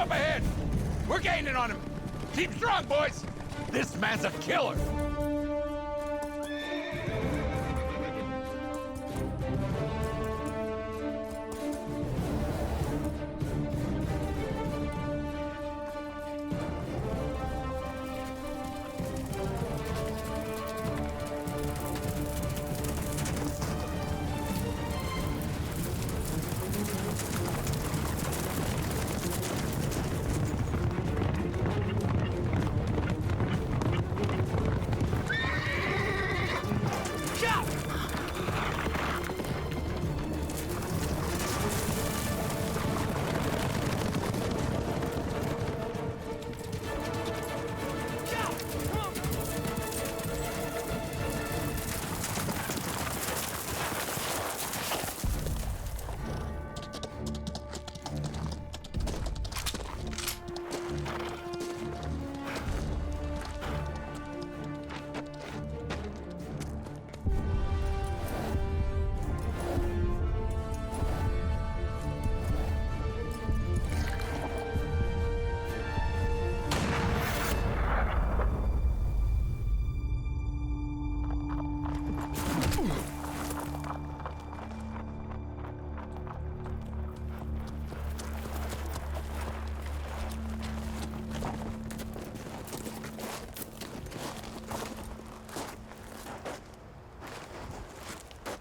up ahead! We're gaining on him! Keep strong, boys! This man's a killer!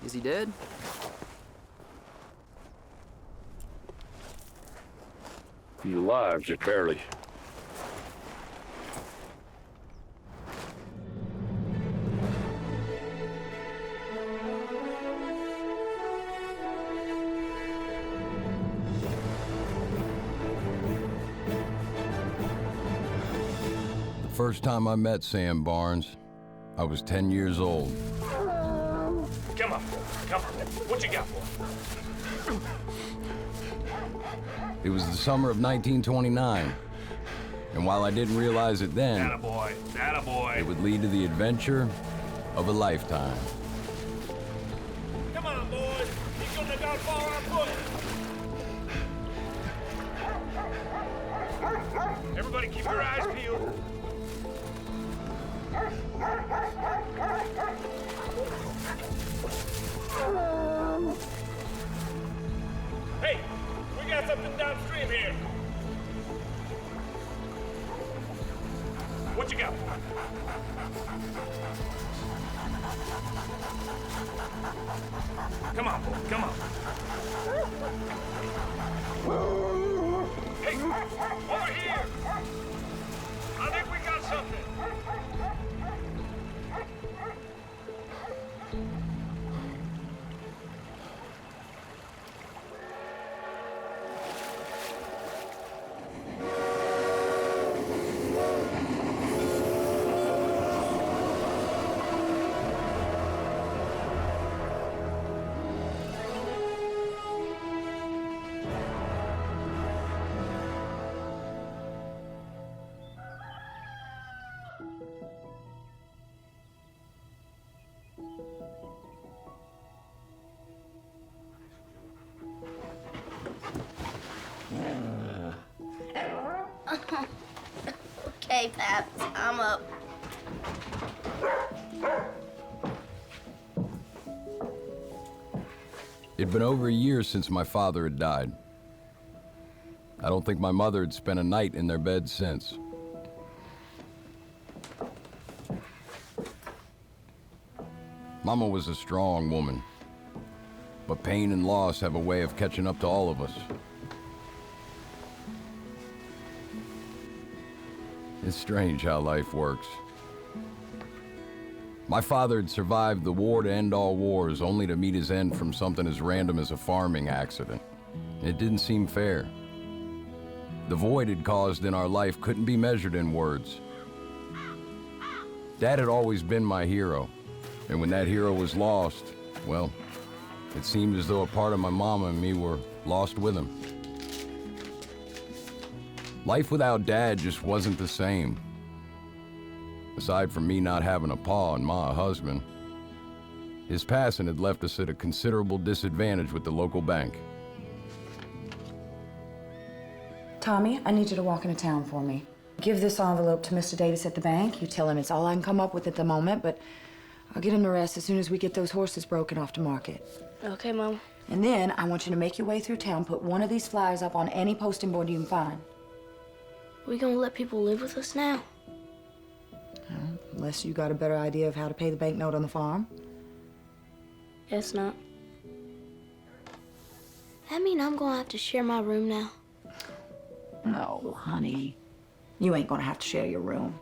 Is he dead? He's alive, just barely. The first time I met Sam Barnes, I was 10 years old. Come on, what you got for him? It was the summer of 1929, and while I didn't realize it then, it would lead to the adventure of a lifetime. Come on, boys. You couldn't have got far on foot. Everybody keep your eyes peeled. Hey, we got something downstream here. What you got? Come on, boy, come on. Hey, over here! I think we got something. Okay, Paps, I'm up. It'd been over a year since my father had died. I don't think my mother had spent a night in their bed since. Mama was a strong woman, but pain and loss have a way of catching up to all of us. It's strange how life works. My father had survived the war to end all wars, only to meet his end from something as random as a farming accident. It didn't seem fair. The void it caused in our life couldn't be measured in words. Dad had always been my hero, and when that hero was lost, well, it seemed as though a part of my mama and me were lost with him. Life without Dad just wasn't the same. Aside from me not having a pa and ma a husband, his passing had left us at a considerable disadvantage with the local bank. Tommy, I need you to walk into town for me. Give this envelope to Mr. Davis at the bank. You tell him it's all I can come up with at the moment, but I'll get him the rest as soon as we get those horses broken off to market. Okay, Mom. And then I want you to make your way through town, put one of these flyers up on any posting board you can find. We gonna let people live with us now? Unless you got a better idea of how to pay the bank note on the farm. Guess not. That mean I'm gonna have to share my room now? No, honey. You ain't gonna have to share your room.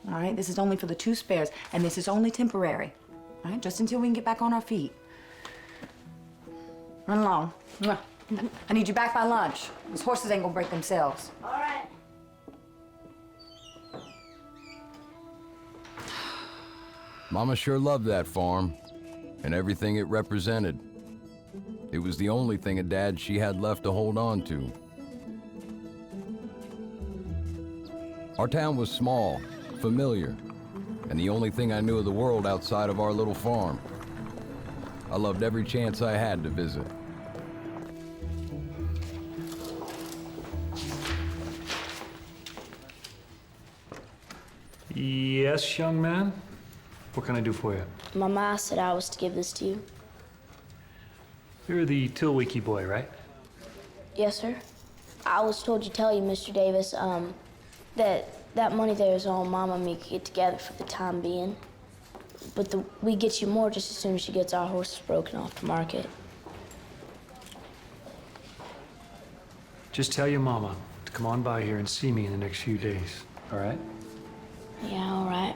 All right? This is only for the two spares, and this is only temporary. All right? Just until we can get back on our feet. Run along. Mwah. I need you back by lunch. Those horses ain't gonna break themselves. All right. Mama sure loved that farm and everything it represented. It was the only thing of Dad she had left to hold on to. Our town was small, familiar, and the only thing I knew of the world outside of our little farm. I loved every chance I had to visit. Yes, young man? What can I do for you? My ma said I was to give this to you. You're the Tilwiki boy, right? Yes, sir. I was told to tell you, Mr. Davis, that money there is all Mama and me could get together for the time being. But we get you more just as soon as she gets our horses broken off to market. Just tell your mama to come on by here and see me in the next few days, all right? Yeah, all right.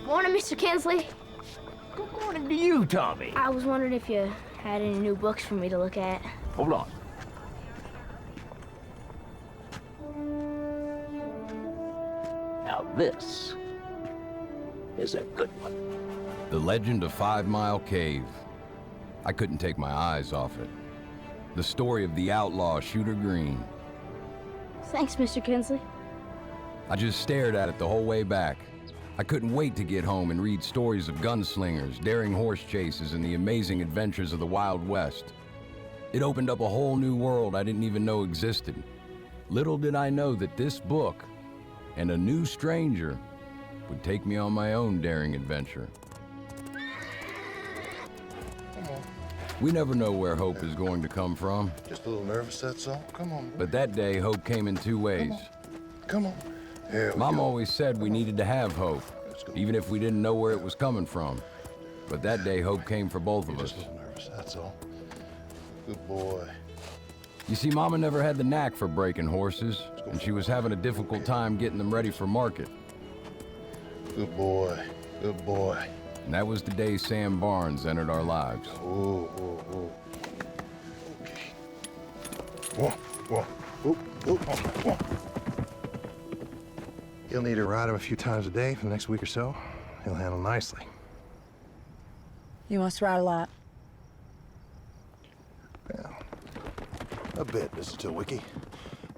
Morning, Mr. Kinsley. Good morning to you, Tommy. I was wondering if you had any new books for me to look at. Hold on. Now this is a good one. The Legend of 5 Mile Cave. I couldn't take my eyes off it. The story of the outlaw Shooter Green. Thanks, Mr. Kinsley. I just stared at it the whole way back. I couldn't wait to get home and read stories of gunslingers, daring horse chases, and the amazing adventures of the Wild West. It opened up a whole new world I didn't even know existed. Little did I know that this book and a new stranger would take me on my own daring adventure. We never know where hope is going to come from. Just a little nervous, that's all. Come on. But that day, hope came in two ways. Come on. Here we Mom go. always said we needed to have hope, even if we didn't know where it was coming from. But that day, hope came for both of us. Just a little nervous, that's all. Good boy. You see, Mama never had the knack for breaking horses, and she was having a difficult time getting them ready for market. Good boy. Good boy. And that was the day Sam Barnes entered our lives. Oh, oh, oh. Okay. Whoa, whoa. Oop, oop, whoa. You'll need to ride him a few times a day for the next week or so. He'll handle nicely. You must ride a lot. Well, a bit, Mr. Tilwiki.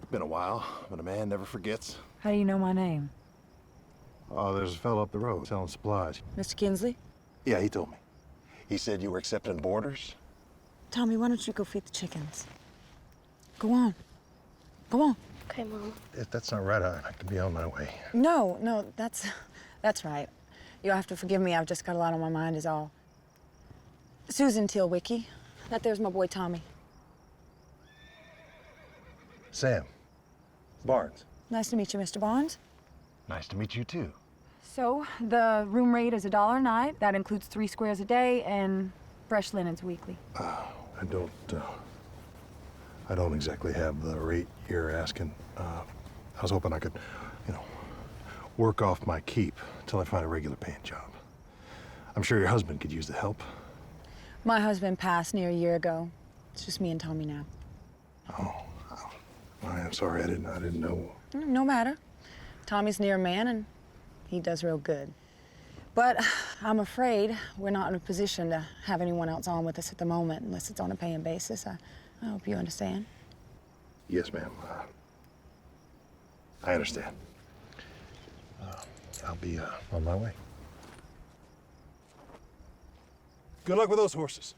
Been a while, but a man never forgets. How do you know my name? Oh, there's a fellow up the road selling supplies. Mr. Kinsley? Yeah, he told me. He said you were accepting boarders. Tommy, why don't you go feed the chickens? Go on. Go on. Okay, Mom. If that's not right, I can be on my way. No, that's right. You'll have to forgive me. I've just got a lot on my mind is all. Susan Tilwiki. That there's my boy Tommy. Sam. Barnes. Nice to meet you, Mr. Barnes. Nice to meet you, too. So, the room rate is $1 a night. That includes 3 squares a day and fresh linens weekly. I don't exactly have the rate you're asking. I was hoping I could, work off my keep until I find a regular paying job. I'm sure your husband could use the help. My husband passed near a year ago. It's just me and Tommy now. Oh, I am sorry, I didn't know. No matter. Tommy's near man, and he does real good. But I'm afraid we're not in a position to have anyone else on with us at the moment, unless it's on a paying basis. I hope you understand. Yes, ma'am. I understand. I'll be on my way. Good luck with those horses.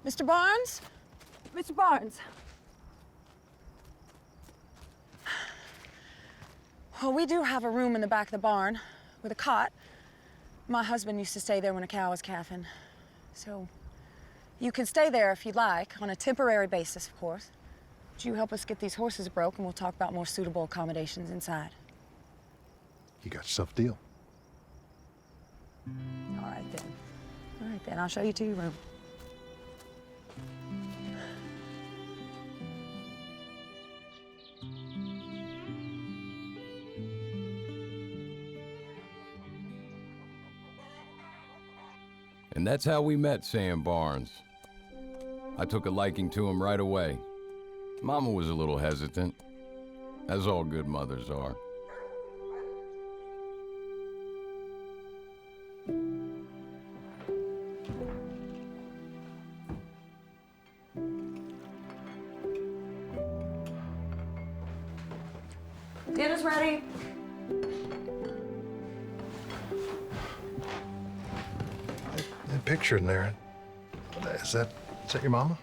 Mr. Barnes? Mr. Barnes. Well, we do have a room in the back of the barn with a cot. My husband used to stay there when a cow was calving. So you can stay there if you'd like, on a temporary basis, of course. Would you help us get these horses broke, and we'll talk about more suitable accommodations inside. You got yourself a deal. All right, then. All right, then. I'll show you to your room. And that's how we met Sam Barnes. I took a liking to him right away. Mama was a little hesitant, as all good mothers are. Dinner's ready. That picture in there, is that your mama?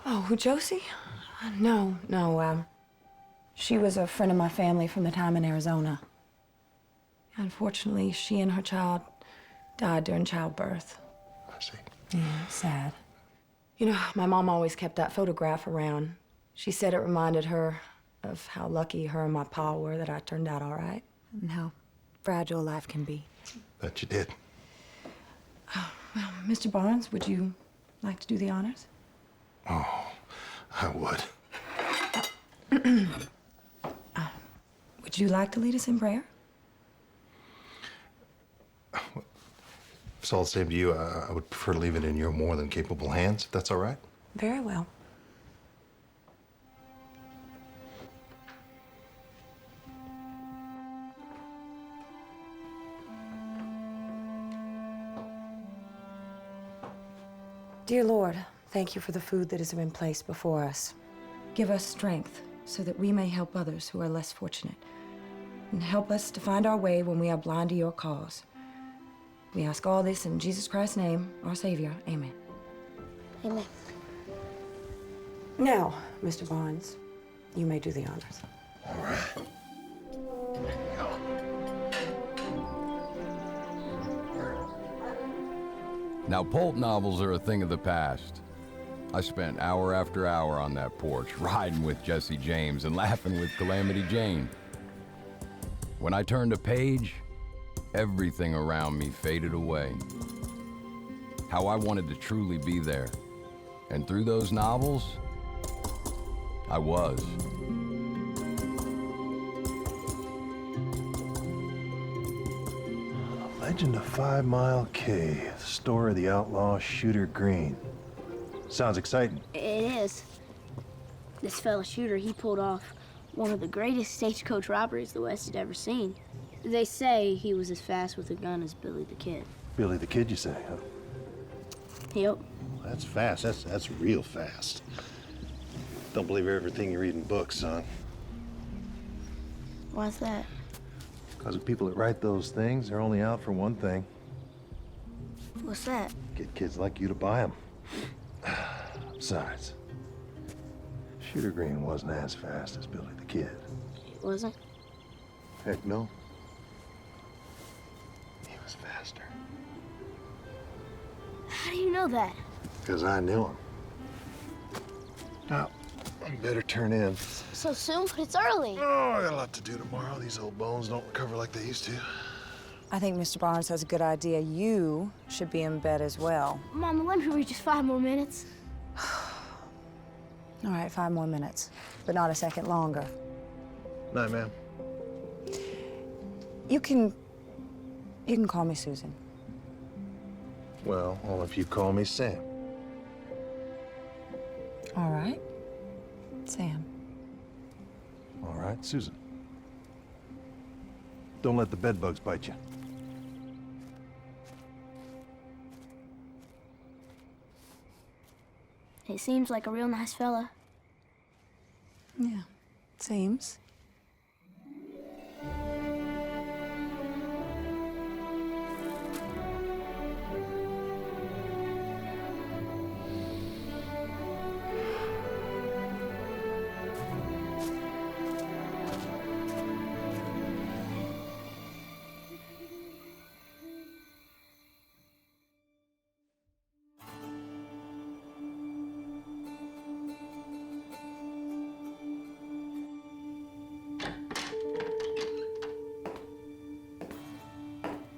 Oh, who, Josie? No. She was a friend of my family from the time in Arizona. Unfortunately, she and her child died during childbirth. I see. Yeah, sad. You know, my mom always kept that photograph around. She said it reminded her of how lucky her and my pa were that I turned out all right, and how fragile life can be. Bet you did. Well, Mr. Barnes, would you like to do the honors? Oh, I would. Would you like to lead us in prayer? If it's all the same to you, I would prefer to leave it in your more than capable hands, if that's all right. Very well. Dear Lord, thank you for the food that has been placed before us. Give us strength so that we may help others who are less fortunate. And help us to find our way when we are blind to your cause. We ask all this in Jesus Christ's name, our Savior. Amen. Amen. Now, Mr. Barnes, you may do the honors. All right. Now, pulp novels are a thing of the past. I spent hour after hour on that porch, riding with Jesse James and laughing with Calamity Jane. When I turned a page, everything around me faded away. How I wanted to truly be there. And through those novels, I was. Legend of 5 Mile Cave, the story of the outlaw Shooter Green. Sounds exciting. It is. This fella Shooter, he pulled off one of the greatest stagecoach robberies the West had ever seen. They say he was as fast with a gun as Billy the Kid. Billy the Kid, you say, huh? Yep. That's fast. That's real fast. Don't believe everything you read in books, son. Why's that? Because the people that write those things, they're only out for one thing. What's that? Get kids like you to buy them. Besides, Shooter Green wasn't as fast as Billy the Kid. It wasn't? Heck no. He was faster. How do you know that? Because I knew him. Now, I better turn in. So soon, but it's early. Oh, I got a lot to do tomorrow. These old bones don't recover like they used to. I think Mr. Barnes has a good idea. You should be in bed as well. Mama, let me read just 5 more minutes. All right, 5 more minutes, but not a second longer. Night, ma'am. You can call me Susan. Well, only if you call me Sam. All right. Sam. All right, Susan. Don't let the bedbugs bite you. He seems like a real nice fella. Yeah, seems.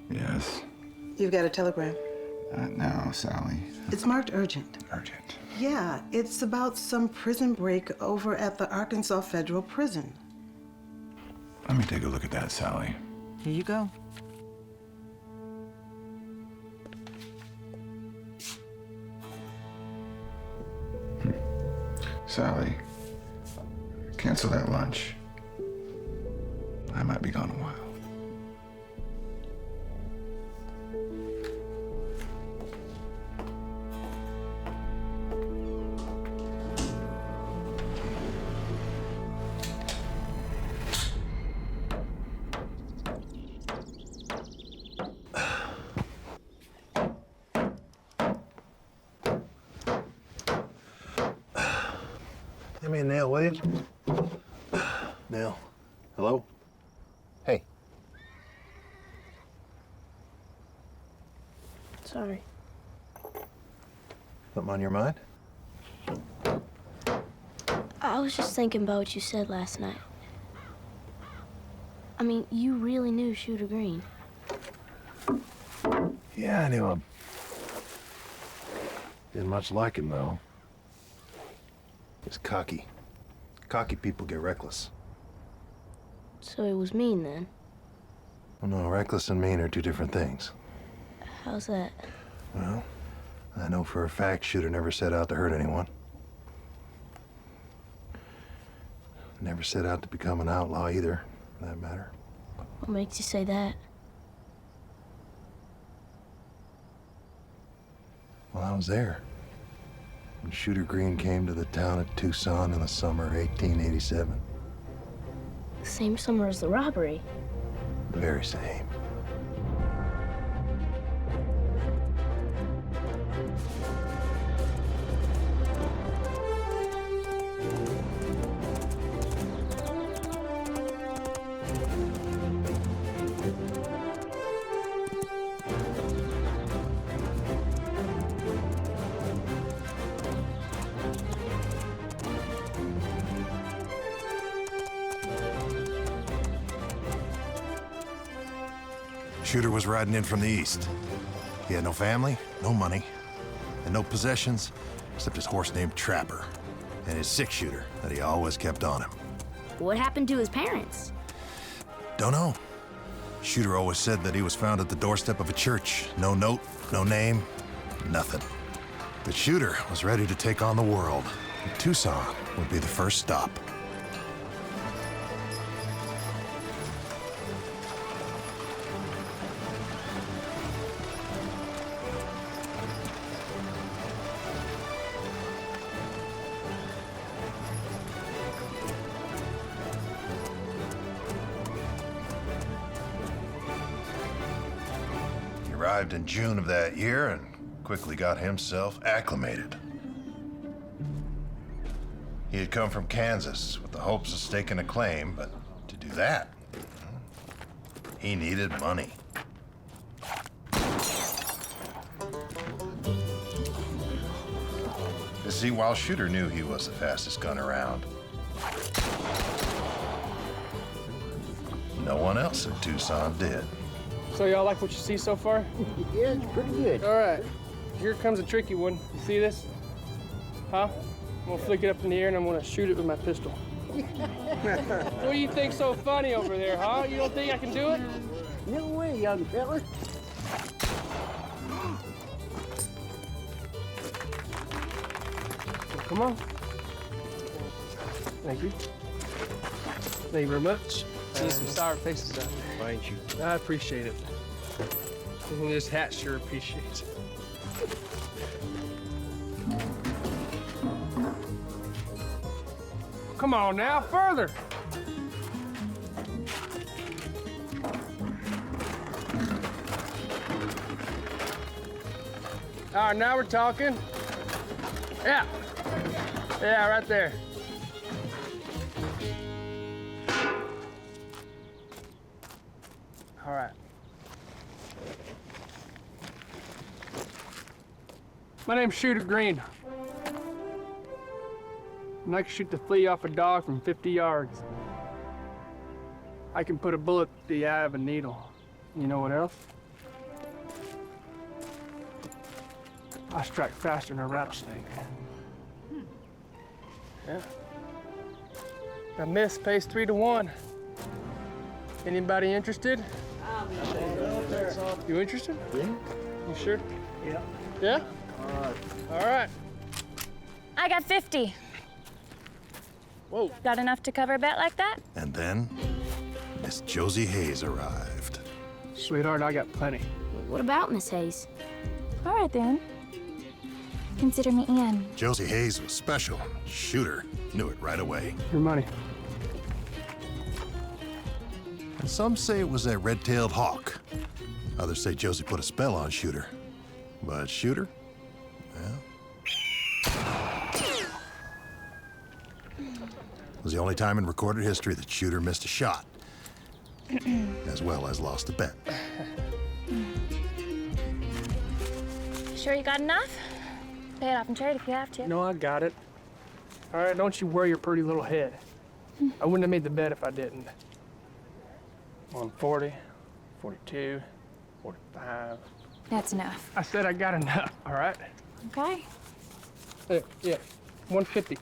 Yes. You've got a telegram. No, Sally. It's marked urgent. Urgent. Yeah, it's about some prison break over at the Arkansas Federal Prison. Let me take a look at that, Sally. Here you go. Sally, cancel that lunch. I might be gone a while. Give me a nail, will you? Nail. Hello? Hey. Sorry. Something on your mind? I was just thinking about what you said last night. I mean, you really knew Shooter Green. Yeah, I knew him. Didn't much like him, though. He's cocky. Cocky people get reckless. So he was mean then? Well, no, reckless and mean are two different things. How's that? Well, I know for a fact Shooter never set out to hurt anyone. Never set out to become an outlaw either, for that matter. What makes you say that? Well, I was there when Shooter Green came to the town of Tucson in the summer of 1887. The same summer as the robbery. The very same. Shooter was riding in from the east. He had no family, no money, and no possessions except his horse named Trapper and his six-shooter that he always kept on him. What happened to his parents? Don't know. Shooter always said that he was found at the doorstep of a church. No note, no name, nothing. But Shooter was ready to take on the world, and Tucson would be the first stop. Arrived in June of that year and quickly got himself acclimated. He had come from Kansas with the hopes of staking a claim, but to do that, he needed money. You see, while Shooter knew he was the fastest gun around, no one else in Tucson did. So y'all like what you see so far? Yeah, it's pretty good. All right, here comes a tricky one. You see this? Huh? I'm gonna flick it up in the air and I'm gonna shoot it with my pistol. What do you think's so funny over there, huh? You don't think I can do it? Get away, young fella. Come on. Thank you. Thank you very much. See some sour faces out there. Thank you. I appreciate it. And this hat sure appreciates it. Come on now, further. All right, now we're talking. Yeah. Yeah, right there. All right. My name's Shooter Green. And I can shoot the flea off a dog from 50 yards. I can put a bullet through the eye of a needle. You know what else? I strike faster than a rattlesnake. Yeah. A miss pays 3 to 1. Anybody interested? You interested? Yeah. You sure? Yeah. Yeah? All right. All right. I got 50. Whoa. Got enough to cover a bet like that? And then, Miss Josie Hayes arrived. Sweetheart, I got plenty. What about Miss Hayes? All right, then. Consider me in. Josie Hayes was special. Shooter knew it right away. Your money. And some say it was that red-tailed hawk. Others say Josie put a spell on Shooter. But Shooter, well, was the only time in recorded history that Shooter missed a shot, as well as lost a bet. Sure you got enough? Pay it off in trade if you have to. No, I got it. All right, don't you worry your pretty little head. I wouldn't have made the bet if I didn't. 140, 42, 45. That's enough. I said I got enough, all right? Okay. Yeah, 150.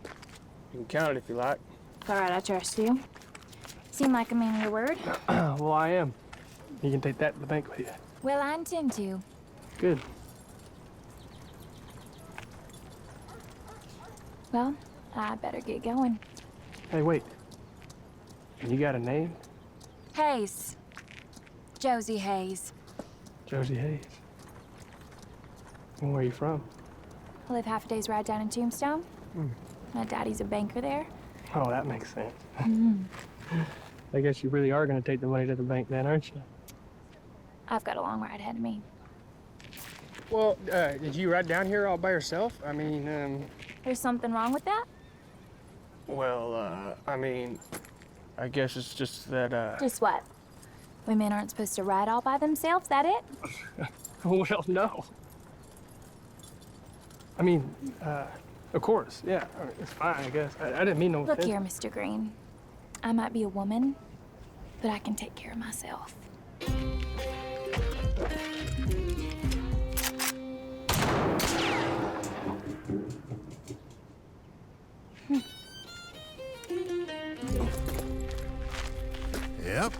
You can count it if you like. All right, I trust you. Seem like a man of your word. Well, I am. You can take that to the bank with you. Well, I intend to. Good. Well, I better get going. Hey, wait. You got a name? Hayes. Josie Hayes. Josie Hayes. And where are you from? I live half a day's ride down in Tombstone. My daddy's a banker there. Oh, that makes sense. Mm. I guess you really are going to take the money to the bank then, aren't you? I've got a long ride ahead of me. Well, did you ride down here all by yourself? I mean, There's something wrong with that? Well, I mean, I guess it's just that, Just what? Women aren't supposed to ride all by themselves, that it? Well, no. I mean, of course, yeah. I mean, it's fine, I guess. I didn't mean no Look offense. here, Mr. Green. I might be a woman, but I can take care of myself. Yep,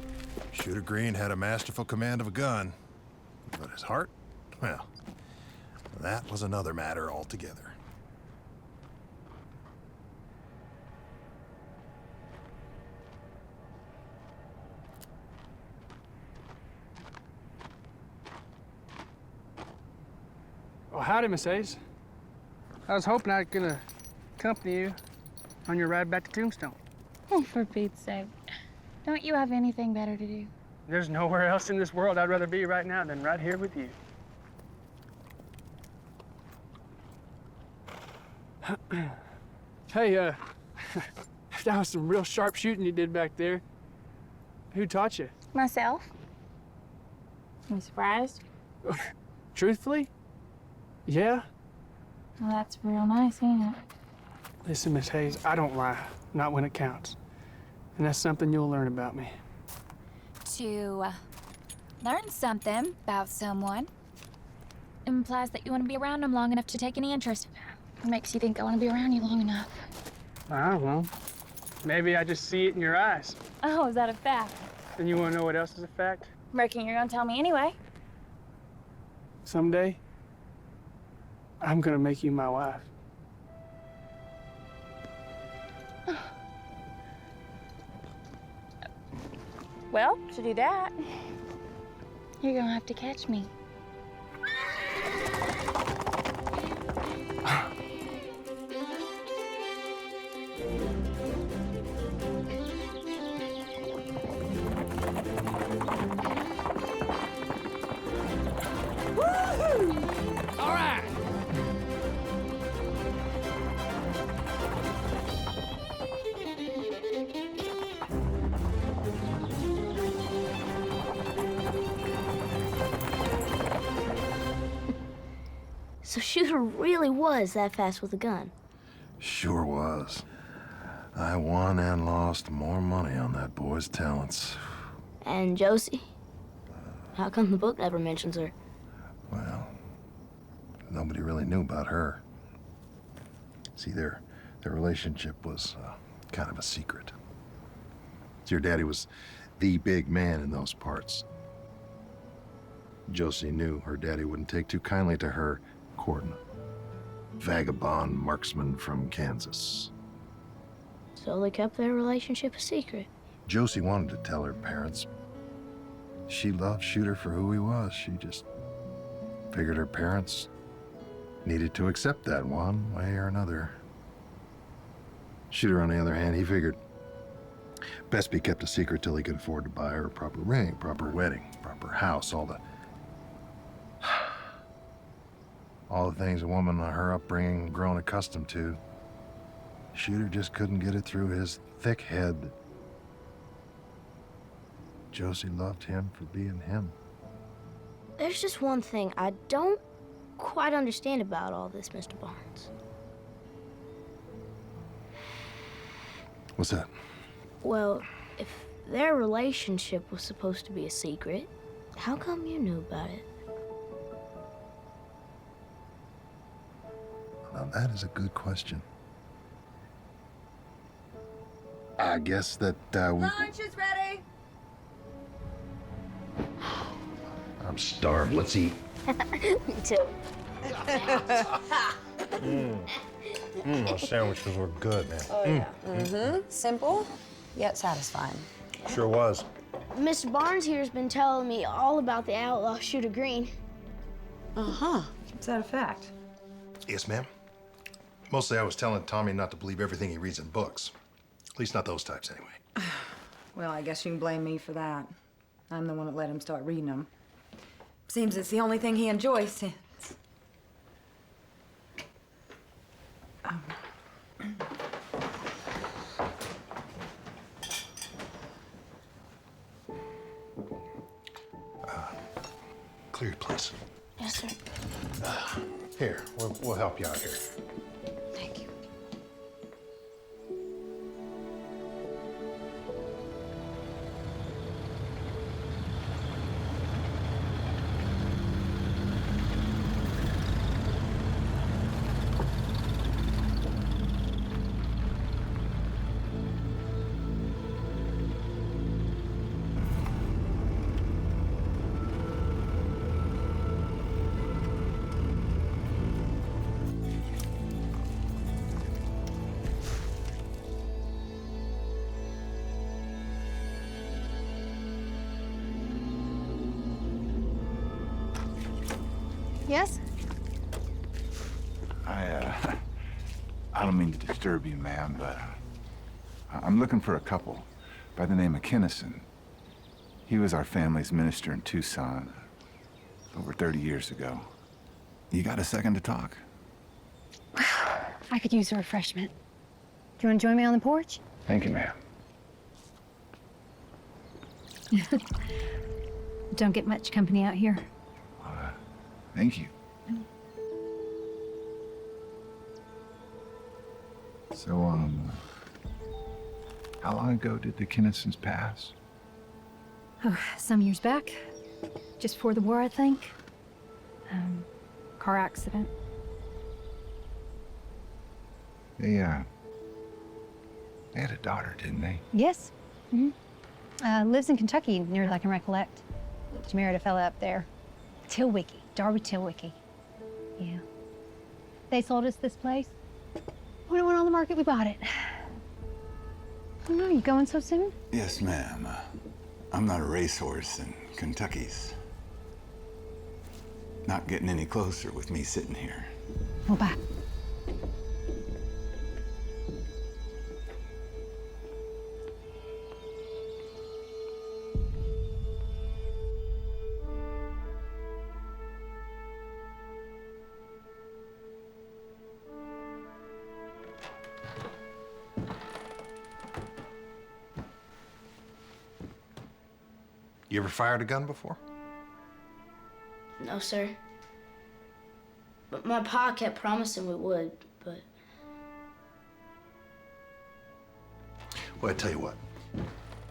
Shooter Green had a masterful command of a gun. But his heart, well, that was another matter altogether. Well, howdy, Miss Hayes. I was hoping I could accompany you on your ride back to Tombstone. Oh, for Pete's sake. Don't you have anything better to do? There's nowhere else in this world I'd rather be right now than right here with you. Hey, that was some real sharp shooting you did back there. Who taught you? Myself. You surprised? Truthfully? Yeah? Well, that's real nice, ain't it? Listen, Miss Hayes, I don't lie. Not when it counts. And that's something you'll learn about me. To learn something about someone implies that you want to be around them long enough to take any interest. What makes you think I want to be around you long enough? I don't know. Maybe I just see it in your eyes. Oh, is that a fact? And you want to know what else is a fact? Reckon you're gonna tell me anyway. Someday, I'm gonna make you my wife. Well, to do that, you're gonna have to catch me. All right. So Shooter really was that fast with a gun. Sure was. I won and lost more money on that boy's talents. And Josie? How come the book never mentions her? Well, nobody really knew about her. See, their relationship was kind of a secret. Your daddy was the big man in those parts. Josie knew her daddy wouldn't take too kindly to her courting a vagabond marksman from Kansas. So they kept their relationship a secret. Josie wanted to tell her parents. She loved Shooter for who he was. She just figured her parents needed to accept that one way or another. Shooter, on the other hand, he figured best be kept a secret till he could afford to buy her a proper ring, proper wedding, proper house, all the things a woman of her upbringing grown accustomed to. Shooter just couldn't get it through his thick head. Josie loved him for being him. There's just one thing I don't quite understand about all this, Mr. Barnes. What's that? Well, if their relationship was supposed to be a secret, how come you knew about it? Now, that is a good question. I guess that, Lunch is ready. I'm starved. Let's eat. Me too. Those sandwiches were good, man. Oh, yeah. Mm-hmm. Simple, yet satisfying. Sure was. Mr. Barnes here has been telling me all about the outlaw Shooter Green. Uh-huh. Is that a fact? Yes, ma'am. Mostly I was telling Tommy not to believe everything he reads in books. At least not those types, anyway. Well, I guess you can blame me for that. I'm the one that let him start reading them. Seems it's the only thing he enjoys since. Clear your place. Yes, sir. Here, we'll help you out here. Thank you. Yes? I don't mean to disturb you, ma'am, but I'm looking for a couple by the name of Kinnison. He was our family's minister in Tucson over 30 years ago. You got a second to talk? I could use a refreshment. Do you want to join me on the porch? Thank you, ma'am. Don't get much company out here. Thank you. So, how long ago did the Kinnisons pass? Oh, some years back. Just before the war, I think. Car accident. They had a daughter, didn't they? Yes. Mm-hmm. Lives in Kentucky, near as I can recollect. She married a fella up there. Tilwicky, Darby Tilwicky. Yeah. They sold us this place. When it went on the market, we bought it. I don't know, you going so soon? Yes, ma'am. I'm not a racehorse, and Kentucky's not getting any closer with me sitting here. Well, bye. You ever fired a gun before? No, sir. But my pa kept promising we would, but... Well, I tell you what.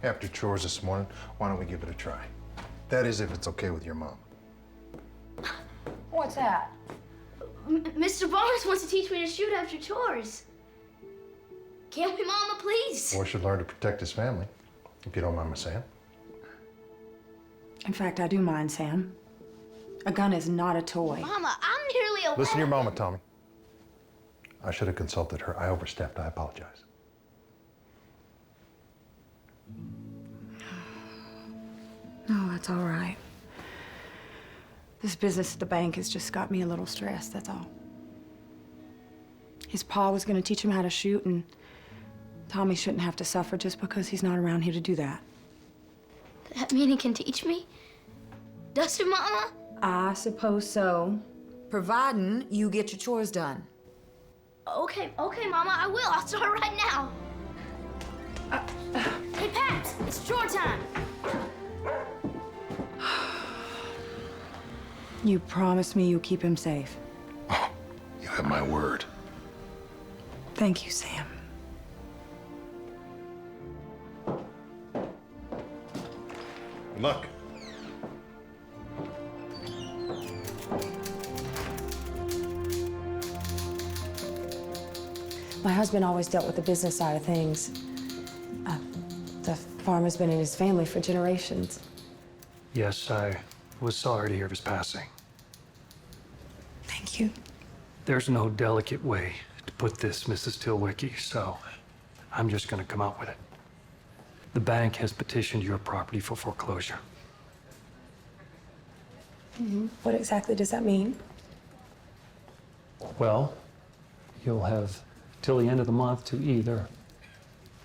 After chores this morning, why don't we give it a try? That is, if it's okay with your mom. What's that? Mr. Barnes wants to teach me to shoot after chores. Can't we, Mama, please? Boy should learn to protect his family, if you don't mind me saying. In fact, I do mind, Sam. A gun is not a toy. Mama, I'm nearly 11. Listen to your mama, Tommy. I should have consulted her. I overstepped. I apologize. No, that's all right. This business at the bank has just got me a little stressed, that's all. His pa was gonna teach him how to shoot, and Tommy shouldn't have to suffer just because he's not around here to do that. That mean he can teach me? Does it, Mama? I suppose so. Providing you get your chores done. Okay, Mama, I will. I'll start right now. Hey, Paps, it's chore time. You promise me you'll keep him safe. Oh, you have my word. Thank you, Sam. Good luck. My husband always dealt with the business side of things. The farm has been in his family for generations. Yes, I was sorry to hear of his passing. Thank you. There's no delicate way to put this, Mrs. Tilwicky, so I'm just gonna come out with it. The bank has petitioned your property for foreclosure. What exactly does that mean? Well, you'll have till the end of the month to either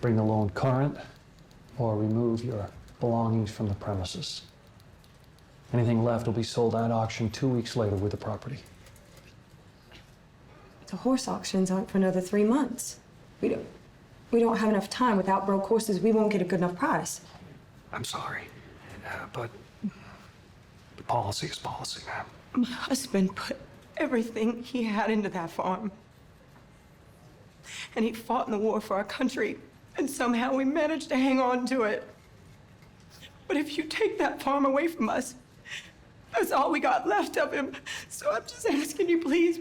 bring the loan current or remove your belongings from the premises. Anything left will be sold at auction 2 weeks later with the property. The horse auctions aren't for another 3 months. We don't have enough time. Without broke horses, we won't get a good enough price. I'm sorry, but the policy is policy, ma'am. My husband put everything he had into that farm. And he fought in the war for our country, and somehow we managed to hang on to it. But if you take that farm away from us, that's all we got left of him. So I'm just asking you, please,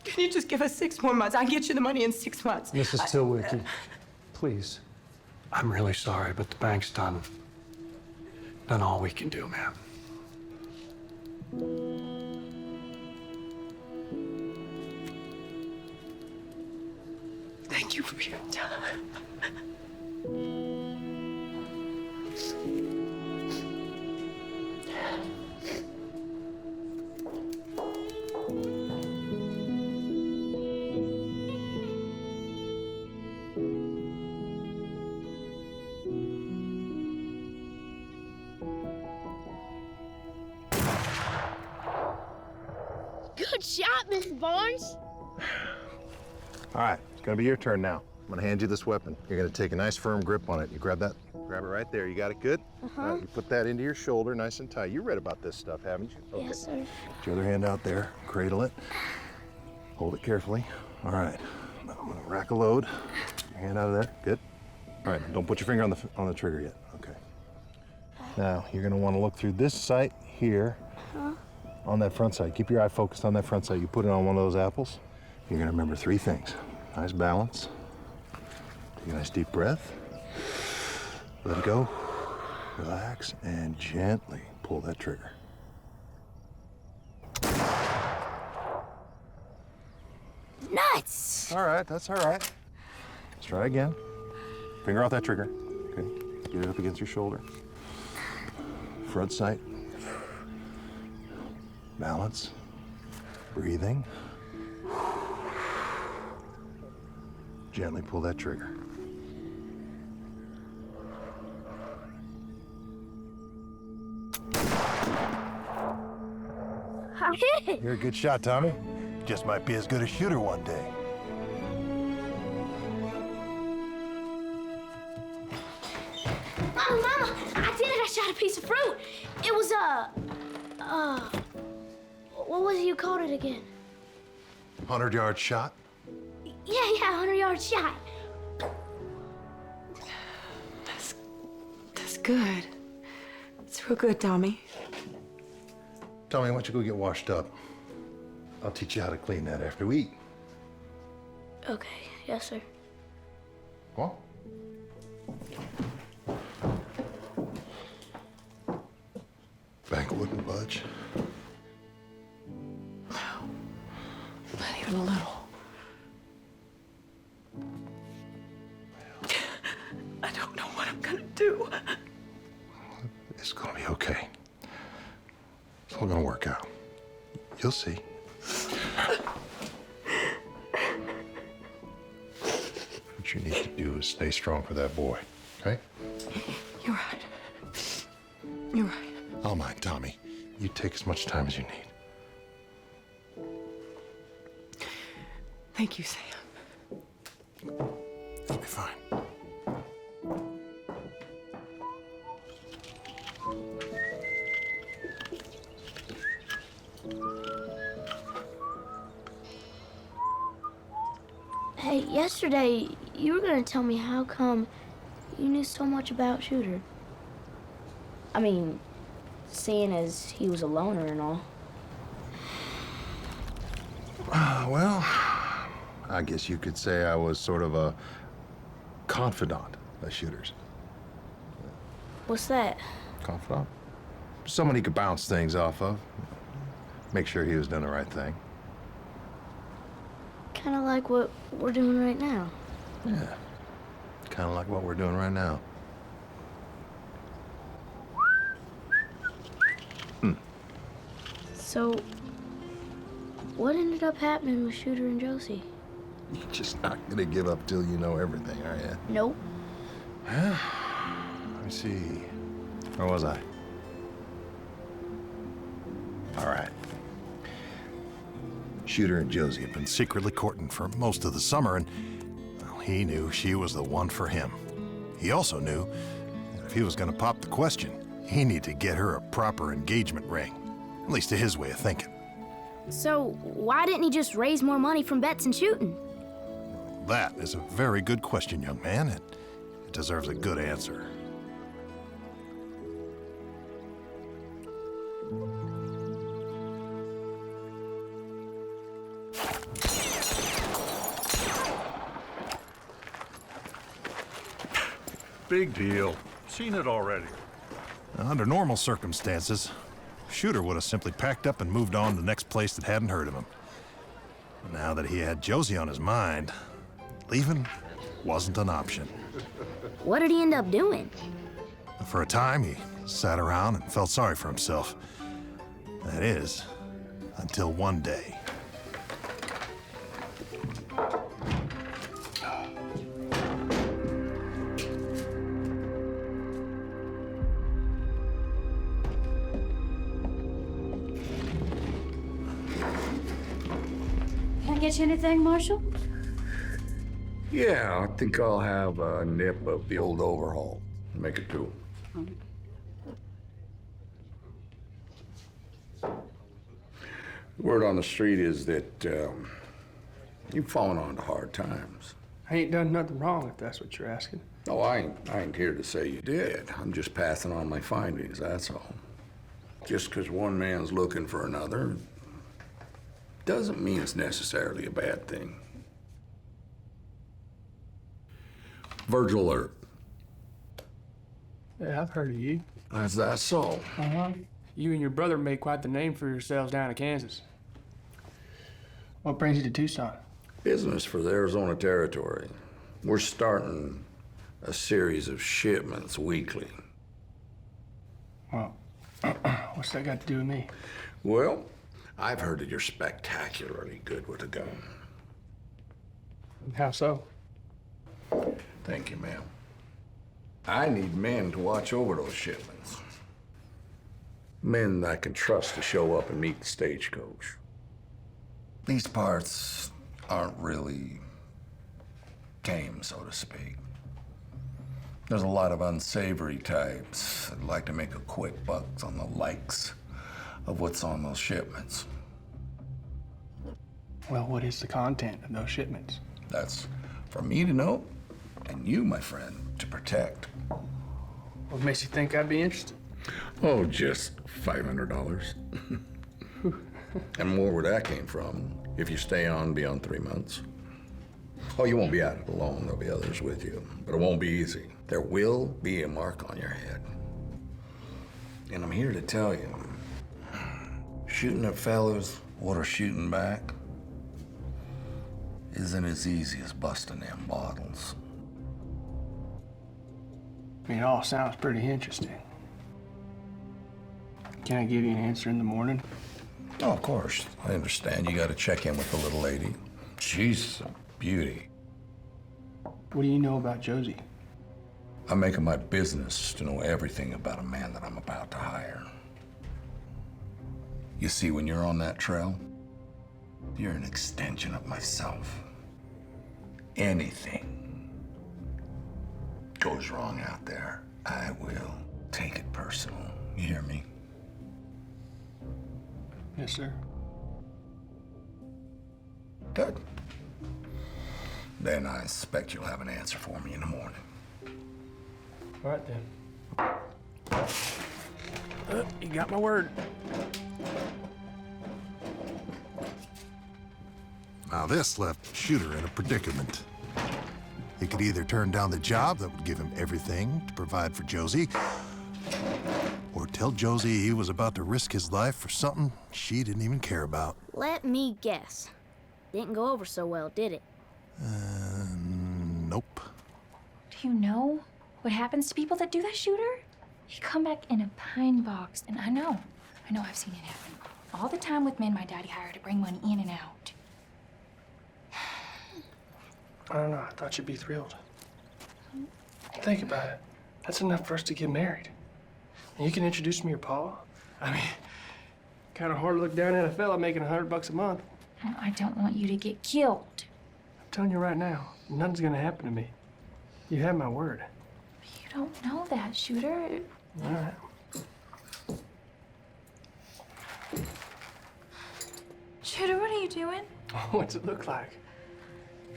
can you just give us 6 more months? I'll get you the money in 6 months. Mrs. Tilwicky, please. I'm really sorry, but the bank's done all we can do, ma'am. Thank you for your time. Good shot, Mr. Barnes. All right, it's gonna be your turn now. I'm gonna hand you this weapon. You're gonna take a nice firm grip on it. You grab that, grab it right there. You got it good? Uh-huh. All right, you put that into your shoulder nice and tight. You read about this stuff, haven't you? Okay. Yes, sir. Put your other hand out there, cradle it. Hold it carefully. All right, now I'm gonna rack a load. Your hand out of there, good. All right, don't put your finger on the trigger yet, okay. Now, you're gonna wanna look through this sight here on that front sight. Keep your eye focused on that front sight. You put it on one of those apples. You're gonna remember 3 things. Nice balance. Take a nice deep breath. Let it go. Relax and gently pull that trigger. Nuts! All right, that's all right. Let's try again. Finger off that trigger. Okay, get it up against your shoulder. Front sight. Balance. Breathing. Gently pull that trigger. I hit it. You're a good shot, Tommy. Just might be as good a shooter one day. Mama, I did it. I shot a piece of fruit. It was what was it you called it again? 100-yard shot. Yeah, 100-yard shot. That's good. It's real good, Tommy. Tommy, why don't you go get washed up? I'll teach you how to clean that after we eat. Okay, yes, sir. Go on. Bank wouldn't budge. Not even a little. I don't know what I'm gonna do. It's gonna be okay. It's all gonna work out. You'll see. What you need to do is stay strong for that boy, okay? You're right. You're right. I'll mind, Tommy. You take as much time as you need. Thank you, Sam. You'll be fine. Hey, yesterday you were gonna tell me how come you knew so much about Shooter. I mean, seeing as he was a loner and all. Well, I guess you could say I was sort of a confidant of Shooter's. What's that? Confidant? Someone he could bounce things off of. Make sure he was doing the right thing. Kind of like what we're doing right now. Yeah. Kind of like what we're doing right now. So, what ended up happening with Shooter and Josie? You're just not gonna give up till you know everything, are you? Nope. Let me see. Where was I? All right. Shooter and Josie had been secretly courting for most of the summer, and well, he knew she was the one for him. He also knew that if he was gonna pop the question, he needed to get her a proper engagement ring, at least to his way of thinking. So, why didn't he just raise more money from bets and shooting? That is a very good question, young man. It deserves a good answer. Big deal. Seen it already. Under normal circumstances, Shooter would have simply packed up and moved on to the next place that hadn't heard of him. Now that he had Josie on his mind, leaving wasn't an option. What did he end up doing? For a time, he sat around and felt sorry for himself. That is, until one day. Can I get you anything, Marshal? Yeah, I think I'll have a nip of the old overhaul. Make it two. Word on the street is that you've fallen onto hard times. I ain't done nothing wrong, if that's what you're asking. No, I ain't here to say you did. I'm just passing on my findings, that's all. Just 'cause one man's looking for another doesn't mean it's necessarily a bad thing. Virgil alert. Yeah, I've heard of you. Is that so? Uh-huh. You and your brother made quite the name for yourselves down in Kansas. What brings you to Tucson? Business for the Arizona Territory. We're starting a series of shipments weekly. Well, what's that got to do with me? Well, I've heard that you're spectacularly good with a gun. How so? Thank you, ma'am. I need men to watch over those shipments. Men that I can trust to show up and meet the stagecoach. These parts aren't really tame, so to speak. There's a lot of unsavory types that like to make a quick buck on the likes of what's on those shipments. Well, what is the content of those shipments? That's for me to know, and you, my friend, to protect. What makes you think I'd be interested? Oh, just $500. And more where that came from, if you stay on beyond 3 months. Oh, you won't be at it alone. There'll be others with you, but it won't be easy. There will be a mark on your head. And I'm here to tell you, shooting at fellas what are shooting back isn't as easy as busting them bottles. I mean, it all sounds pretty interesting. Can I give you an answer in the morning? Oh, of course. I understand. You got to check in with the little lady. She's a beauty. What do you know about Josie? I make it my business to know everything about a man that I'm about to hire. You see, when you're on that trail, you're an extension of myself. Anything goes wrong out there, I will take it personal. You hear me? Yes, sir. Good. Then I expect you'll have an answer for me in the morning. All right, then. You got my word. Now this left Shooter in a predicament. He could either turn down the job that would give him everything to provide for Josie, or tell Josie he was about to risk his life for something she didn't even care about. Let me guess. Didn't go over so well, did it? Nope. Do you know what happens to people that do that, Shooter? You come back in a pine box, and I know I've seen it happen all the time with men my daddy hired to bring money in and out. I don't know. I thought you'd be thrilled. Think about it. That's enough for us to get married. And you can introduce me to your pa. I mean, kind of hard to look down at a fella making $100 a month. I don't want you to get killed. I'm telling you right now, nothing's gonna happen to me. You have my word. You don't know that, Shooter. All right. Shooter, what are you doing? What's it look like?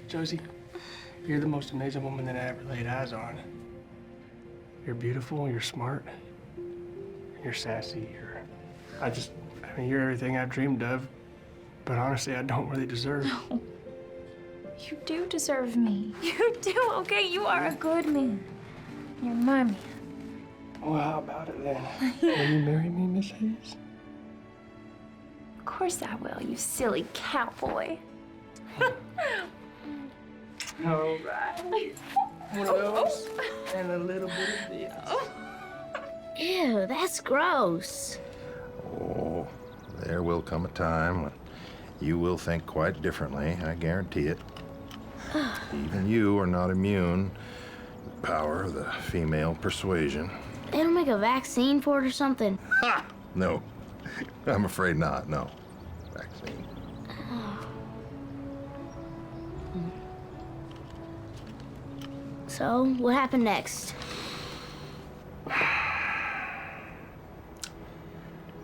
Josie, you're the most amazing woman that I ever laid eyes on. You're beautiful, you're smart, you're sassy, I mean, you're everything I've dreamed of, but honestly, I don't really deserve. No. You do deserve me. You do, okay? You are a good man. You're my man. Well, how about it then? Will you marry me, Miss Hayes? Of course I will, you silly cowboy. All right. One of those and a little bit of this. Ew, that's gross. Oh, there will come a time when you will think quite differently, I guarantee it. Even you are not immune to the power of the female persuasion. They don't make a vaccine for it or something? Ha! No, I'm afraid not, no. Vaccine. So, what happened next?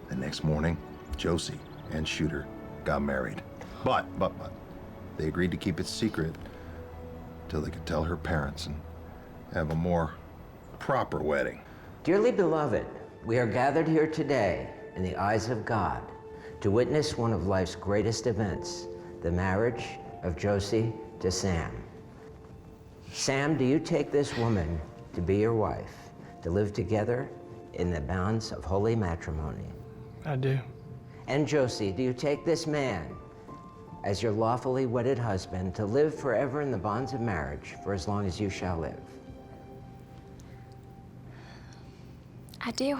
The next morning, Josie and Shooter got married. But, they agreed to keep it secret till they could tell her parents and have a more proper wedding. Dearly beloved, we are gathered here today in the eyes of God to witness one of life's greatest events, the marriage of Josie to Sam. Sam, do you take this woman to be your wife, to live together in the bonds of holy matrimony? I do. And Josie, do you take this man as your lawfully wedded husband to live forever in the bonds of marriage for as long as you shall live? I do.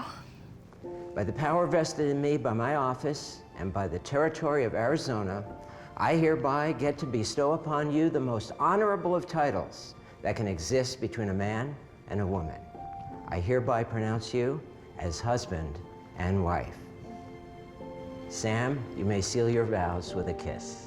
By the power vested in me by my office and by the territory of Arizona, I hereby get to bestow upon you the most honorable of titles that can exist between a man and a woman. I hereby pronounce you as husband and wife. Sam, you may seal your vows with a kiss.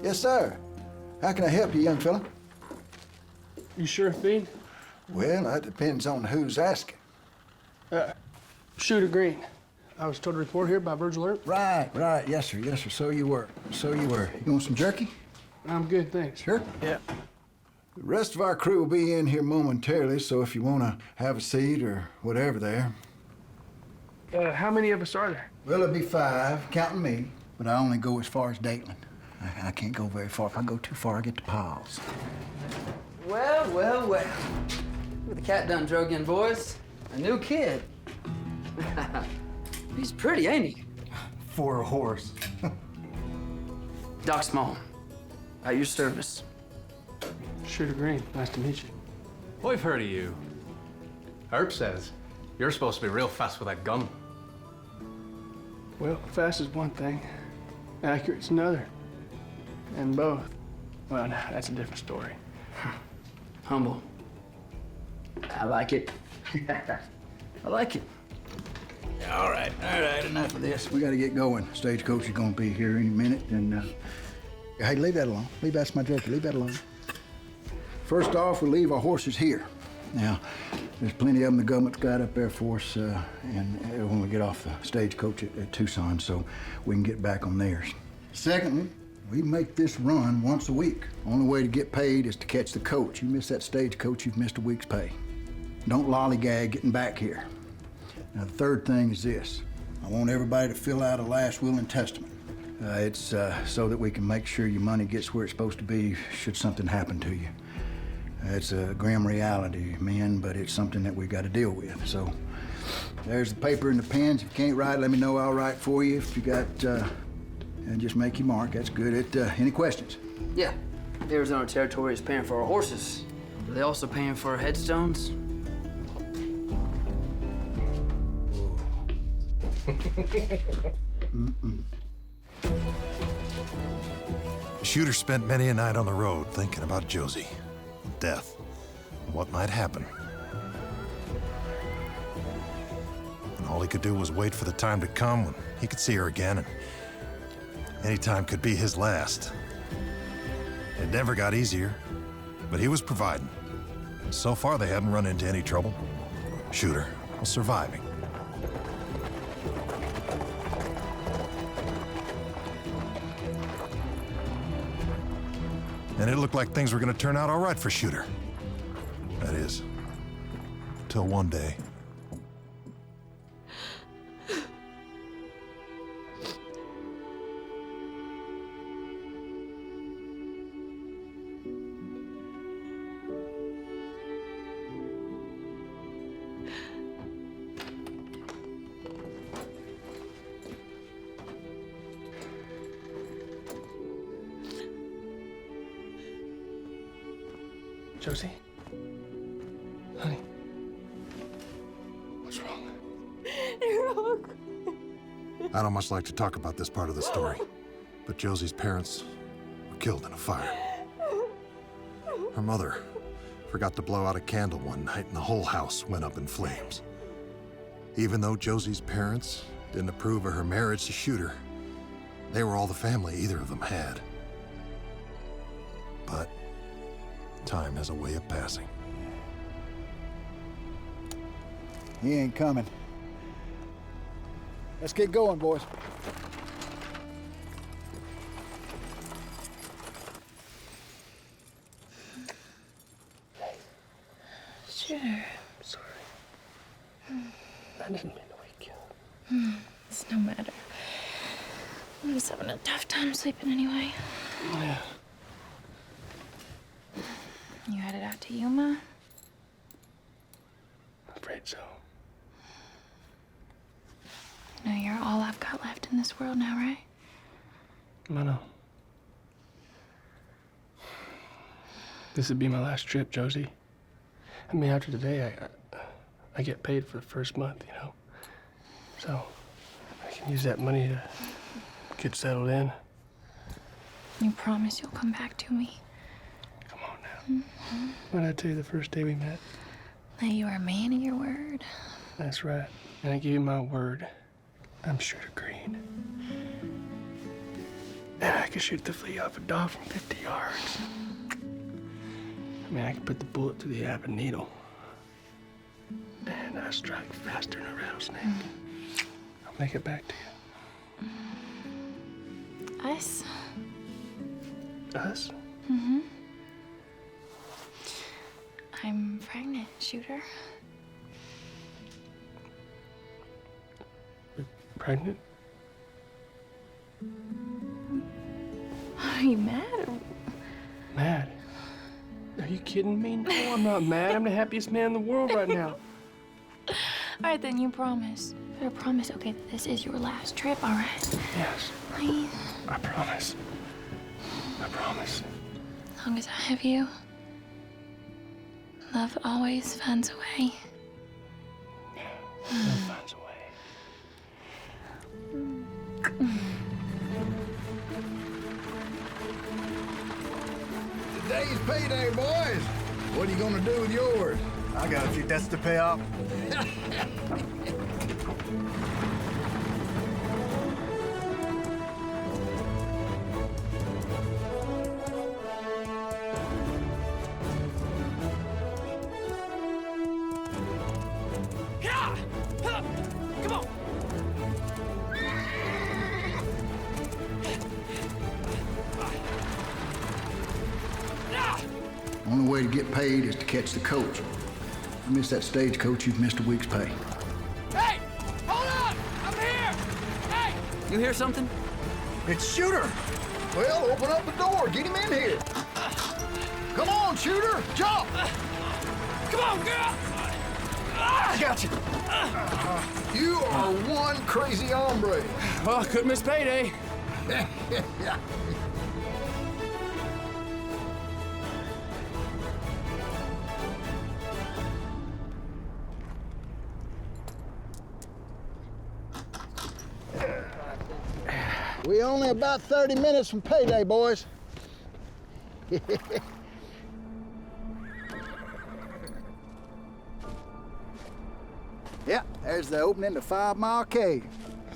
Yes, sir. How can I help you, young fella? You sure, Feed? Well, that depends on who's asking. Shooter Green. I was told to report here by Virgil Earp. Right. Yes, sir. So you were. You want some jerky? I'm good, thanks. Sure? Yeah. The rest of our crew will be in here momentarily, so if you want to have a seat or whatever there. How many of us are there? Well, it'll be 5, counting me, but I only go as far as Dateland. I can't go very far. If I go too far, I get the piles. Well. Look at the cat done drug in, boys. A new kid. He's pretty, ain't he? For a horse. Doc Small, at your service. Shooter Green, nice to meet you. We've heard of you. Herb says you're supposed to be real fast with that gun. Well, fast is one thing, accurate's another. And both, well, that's a different story. Humble. I like it. I like it. All right, enough of this. We got to get going. Stagecoach is going to be here any minute, and hey, leave that alone. That's my jerky. Leave that alone. First off, we'll leave our horses here. Now, there's plenty of them the government's got up there for us, and when we get off the stagecoach at Tucson, so we can get back on theirs. Secondly, we make this run once a week. Only way to get paid is to catch the coach. You miss that stagecoach, you've missed a week's pay. Don't lollygag getting back here. Now, the third thing is this. I want everybody to fill out a last will and testament. It's so that we can make sure your money gets where it's supposed to be should something happen to you. It's a grim reality, men, but it's something that we got to deal with. So there's the paper and the pens. If you can't write, let me know. I'll write for you. If you got, and just make your mark. That's good. Any questions? Yeah. Arizona Territory is paying for our horses. Are they also paying for our headstones? Shooter spent many a night on the road thinking about Josie, death, and what might happen. And all he could do was wait for the time to come when he could see her again, and any time could be his last. It never got easier, but he was providing. And so far, they hadn't run into any trouble. Shooter was surviving. And it looked like things were going to turn out all right for Shooter. That is, till one day. Josie? Honey? What's wrong? You're wrong. I don't much like to talk about this part of the story, but Josie's parents were killed in a fire. Her mother forgot to blow out a candle one night and the whole house went up in flames. Even though Josie's parents didn't approve of her marriage to Shooter, they were all the family either of them had. But time has a way of passing. He ain't coming. Let's get going, boys. Sure. Sorry. I didn't mean to wake you up. It's no matter. I'm just having a tough time sleeping anyway. Yeah. You headed out to Yuma? I'm afraid so. You know, you're all I've got left in this world now, right? I know. This would be my last trip, Josie. I mean, after today, I get paid for the first month, you know? So, I can use that money to get settled in. You promise you'll come back to me? Come on now. What did I tell you the first day we met? That you are a man of your word. That's right. And I give you my word. I'm Shooter Green. And I can shoot the flea off a dog from 50 yards. I mean, I can put the bullet through the ebb and needle. And I strike faster than a rattlesnake. I'll make it back to you. Us? Us? Mm-hmm. I'm pregnant, Shooter. Pregnant? Are you mad? Mad? Are you kidding me? No, I'm not mad. I'm the happiest man in the world right now. All right, then you promise. You promise, okay, that this is your last trip, all right? Yes. Please. I promise. I promise. As long as I have you, love always finds a way. Love finds a way. Today's payday, boys. What are you gonna do with yours? I got a few debts to pay off. Yeah! Come on! Only way to get paid is to catch the coach. You miss that stagecoach, you've missed a week's pay. Hey! Hold on! I'm here! Hey! You hear something? It's Shooter! Well, open up the door. Get him in here. Come on, Shooter. Jump! Come on, girl! I got you. You are one crazy hombre. Well, I couldn't miss payday. We only about 30 minutes from payday, boys. Yeah, there's the opening to 5 Mile Cave.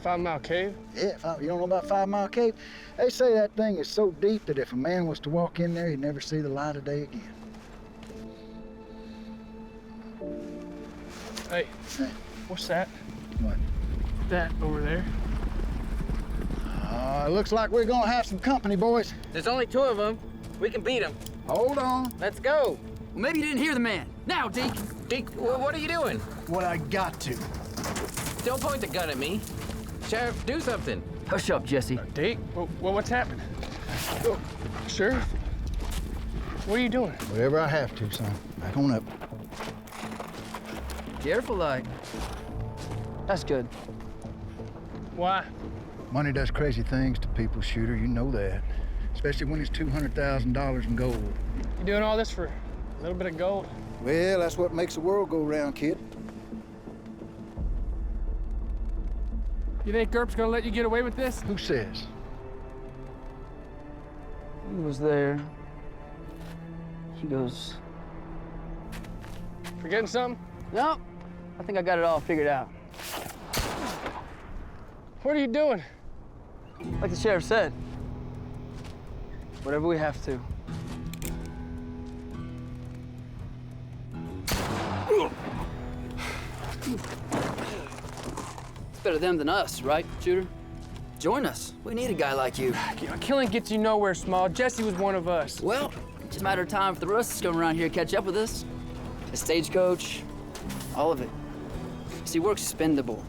5 Mile Cave? Yeah, you don't know about 5 Mile Cave? They say that thing is so deep that if a man was to walk in there, he'd never see the light of day again. Hey, what's that? What? That over there. It looks like we're gonna have some company, boys. There's only 2 of them. We can beat them. Hold on. Let's go. Well, maybe you didn't hear the man. Now, Deke. Deke, what are you doing? What I got to. Don't point the gun at me. Sheriff, do something. Hush up, Jesse. Deke, what's happening? Oh, Sheriff? What are you doing? Whatever I have to, son. Back on up. Careful, like. That's good. Why? Money does crazy things to people, Shooter. You know that. Especially when it's $200,000 in gold. You doing all this for A little bit of gold. Well, that's what makes the world go round, kid. You think Earp's gonna let you get away with this? Who says? He was there. He goes, Forgetting something? "No, I think I got it all figured out." What are you doing? Like the sheriff said, whatever we have to. It's better them than us, right, Shooter? Join us. We need a guy like you. Killing gets you nowhere, Small. Jesse was one of us. Well, it's just a matter of time for the rest to come around here and catch up with us. The stagecoach, all of it. See, work's expendable.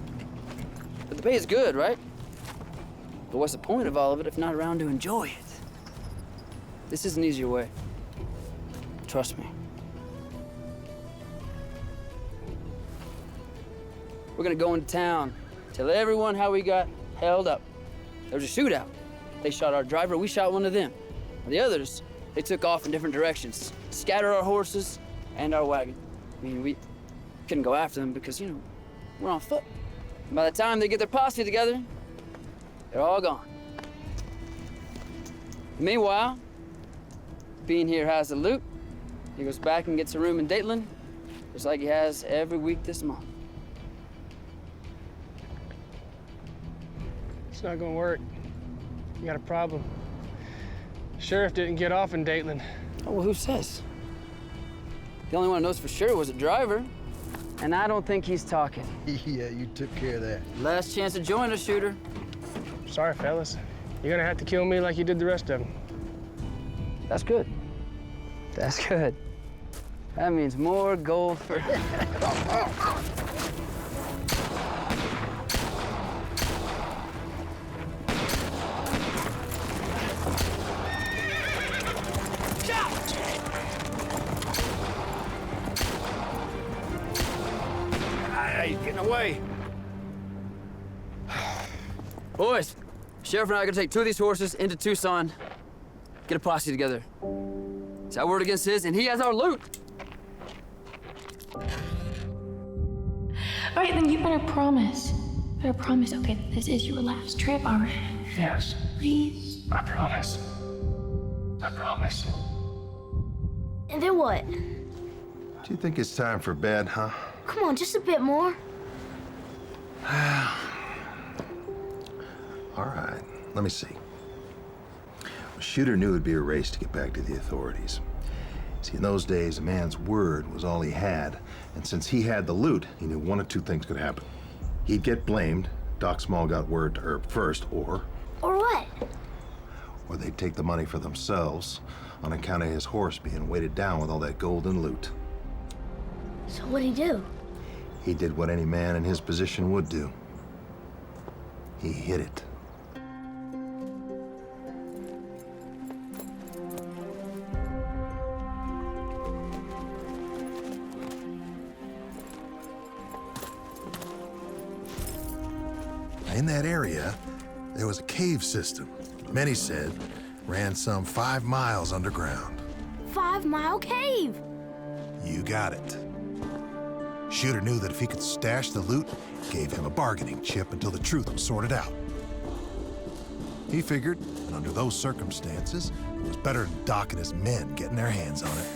But the pay is good, right? But what's the point of all of it if not around to enjoy it? This is an easier way. Trust me. We're gonna go into town, tell everyone how we got held up. There was a shootout. They shot our driver, we shot one of them. The others, they took off in different directions, scattered our horses and our wagon. I mean, we couldn't go after them because, you know, we're on foot. And by the time they get their posse together, they're all gone. Meanwhile, being here has the loot. He goes back and gets a room in Dateland, just like he has every week this month. It's not gonna work. You got a problem. Sheriff didn't get off in Dateland. Oh, well, who says? The only one who knows for sure was a driver. And I don't think he's talking. Yeah, you took care of that. Last chance to join us, Shooter. Sorry, fellas. You're gonna have to kill me like you did the rest of them. That's good. That's good. That means more gold for... He's getting away. Boys, Sheriff and I are gonna take 2 of these horses into Tucson, get a posse together. It's our word against his, and he has our loot. All right, then you better promise. Better promise, okay, that this is your last trip, all right? Yes. Please? I promise. I promise. And then what? Do you think it's time for bed, huh? Come on, just a bit more. All right, let me see. Shooter knew it'd be a race to get back to the authorities. See, in those days, a man's word was all he had, and since he had the loot, he knew one of 2 things could happen. He'd get blamed, Doc Small got word to Earp first, or what? Or they'd take the money for themselves on account of his horse being weighted down with all that gold and loot. So what'd he do? He did what any man in his position would do. He hid it. In that area, there was a cave system. Many said ran some 5 miles underground. 5 Mile Cave! You got it. Shooter knew that if he could stash the loot, it gave him a bargaining chip until the truth was sorted out. He figured that under those circumstances, it was better than Doc and his men getting their hands on it.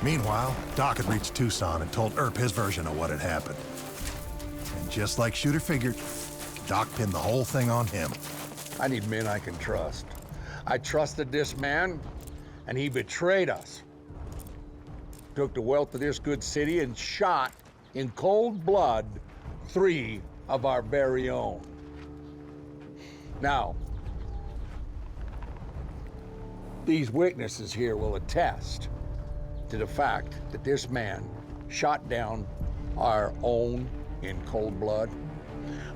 Meanwhile, Doc had reached Tucson and told Earp his version of what had happened. And just like Shooter figured, Doc pinned the whole thing on him. I need men I can trust. I trusted this man, and he betrayed us. Took the wealth of this good city and shot, in cold blood, 3 of our very own. Now, these witnesses here will attest to the fact that this man shot down our own in cold blood.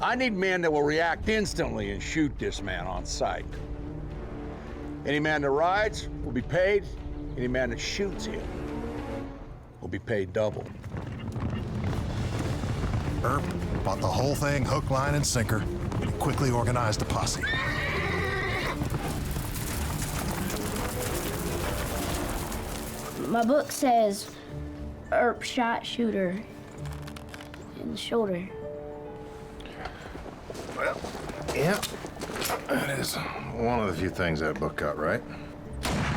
I need men that will react instantly and shoot this man on sight. Any man that rides will be paid. Any man that shoots him will be paid double. Earp bought the whole thing hook, line, and sinker, and quickly organized a posse. My book says Earp shot Shooter in the shoulder. Well, yeah, that is one of the few things that book got right.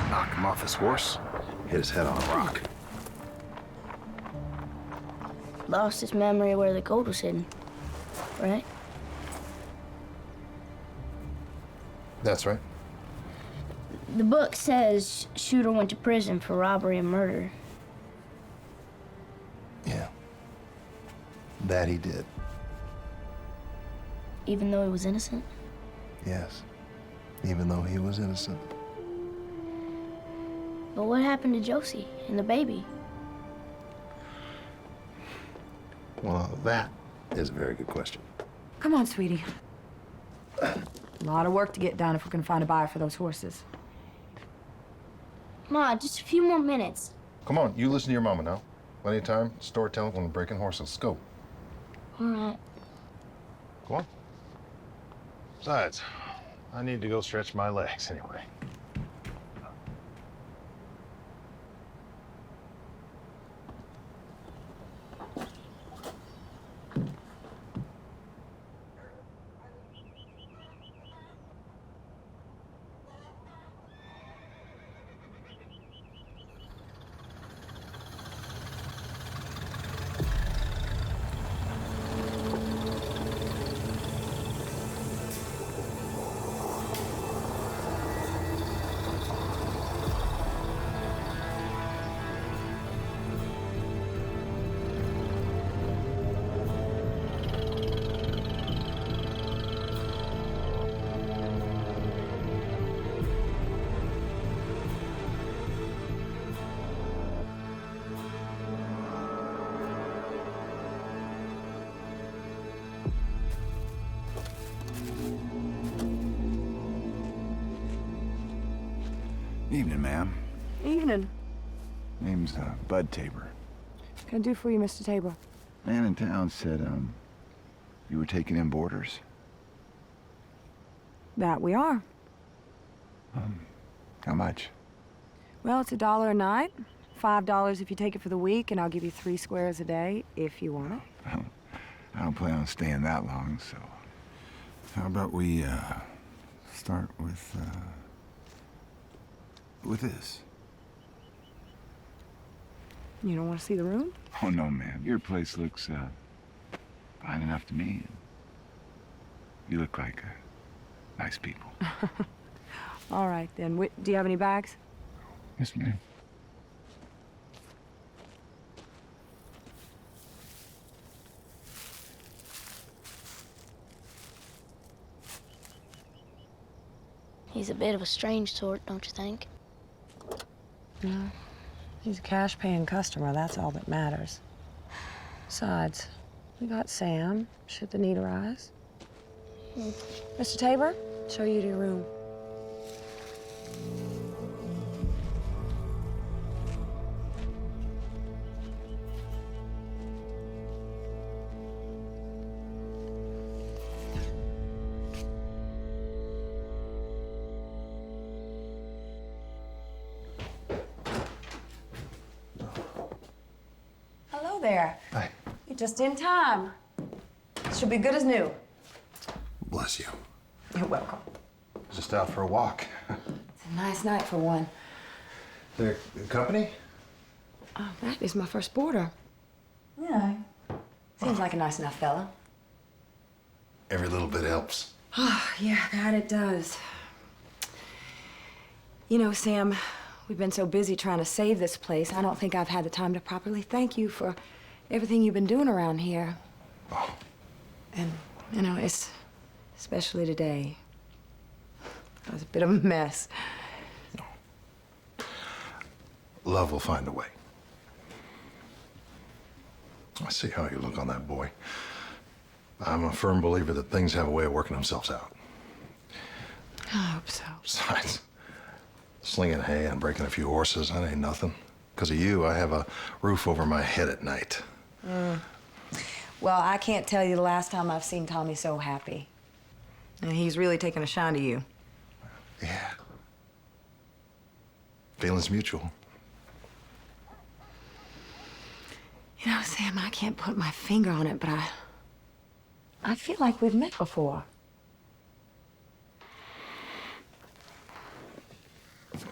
Knocked him off his horse, hit his head on a rock. Lost his memory of where the gold was hidden, right? That's right. The book says Shooter went to prison for robbery and murder. Yeah. That he did. Even though he was innocent? Yes. Even though he was innocent. But what happened to Josie and the baby? Well, that is a very good question. Come on, sweetie. A lot of work to get done if we're gonna find a buyer for those horses. Ma, just a few more minutes. Come on, you listen to your mama now. Plenty of time, storytelling when we're breaking horses. Let's go. All right. Go on. Besides, I need to go stretch my legs anyway. Evening, ma'am. Evening. Name's Bud Tabor. What can I do for you, Mr. Tabor? Man in town said, you were taking in boarders? That we are. How much? Well, it's $1 a night, $5 if you take it for the week, and I'll give you 3 squares a day if you want it. I don't plan on staying that long, so how about we start with this? You don't want to see the room? Oh no, ma'am. Your place looks fine enough to me. You look like nice people. All right, then. Do you have any bags? Yes, ma'am. He's a bit of a strange sort, don't you think? No. He's a cash-paying customer. That's all that matters. Besides, we got Sam, should the need arise. Mr. Tabor, show you to your room. Hello there. Hi. You're just in time. Should be good as new. Bless you. You're welcome. Just out for a walk. It's a nice night for one. Their company? Oh, that is my first boarder. Yeah. Seems like a nice enough fella. Every little bit helps. Oh, yeah, that it does. You know, Sam, we've been so busy trying to save this place, I don't think I've had the time to properly thank you for everything you've been doing around here. Oh. And, you know, especially today. It was a bit of a mess. Love will find a way. I see how you look on that boy. I'm a firm believer that things have a way of working themselves out. I hope so. Besides, slinging hay and breaking a few horses, that ain't nothing. Because of you, I have a roof over my head at night. Well, I can't tell you the last time I've seen Tommy so happy. And he's really taken a shine to you. Yeah. Feelings mutual. You know, Sam, I can't put my finger on it, but I feel like we've met before.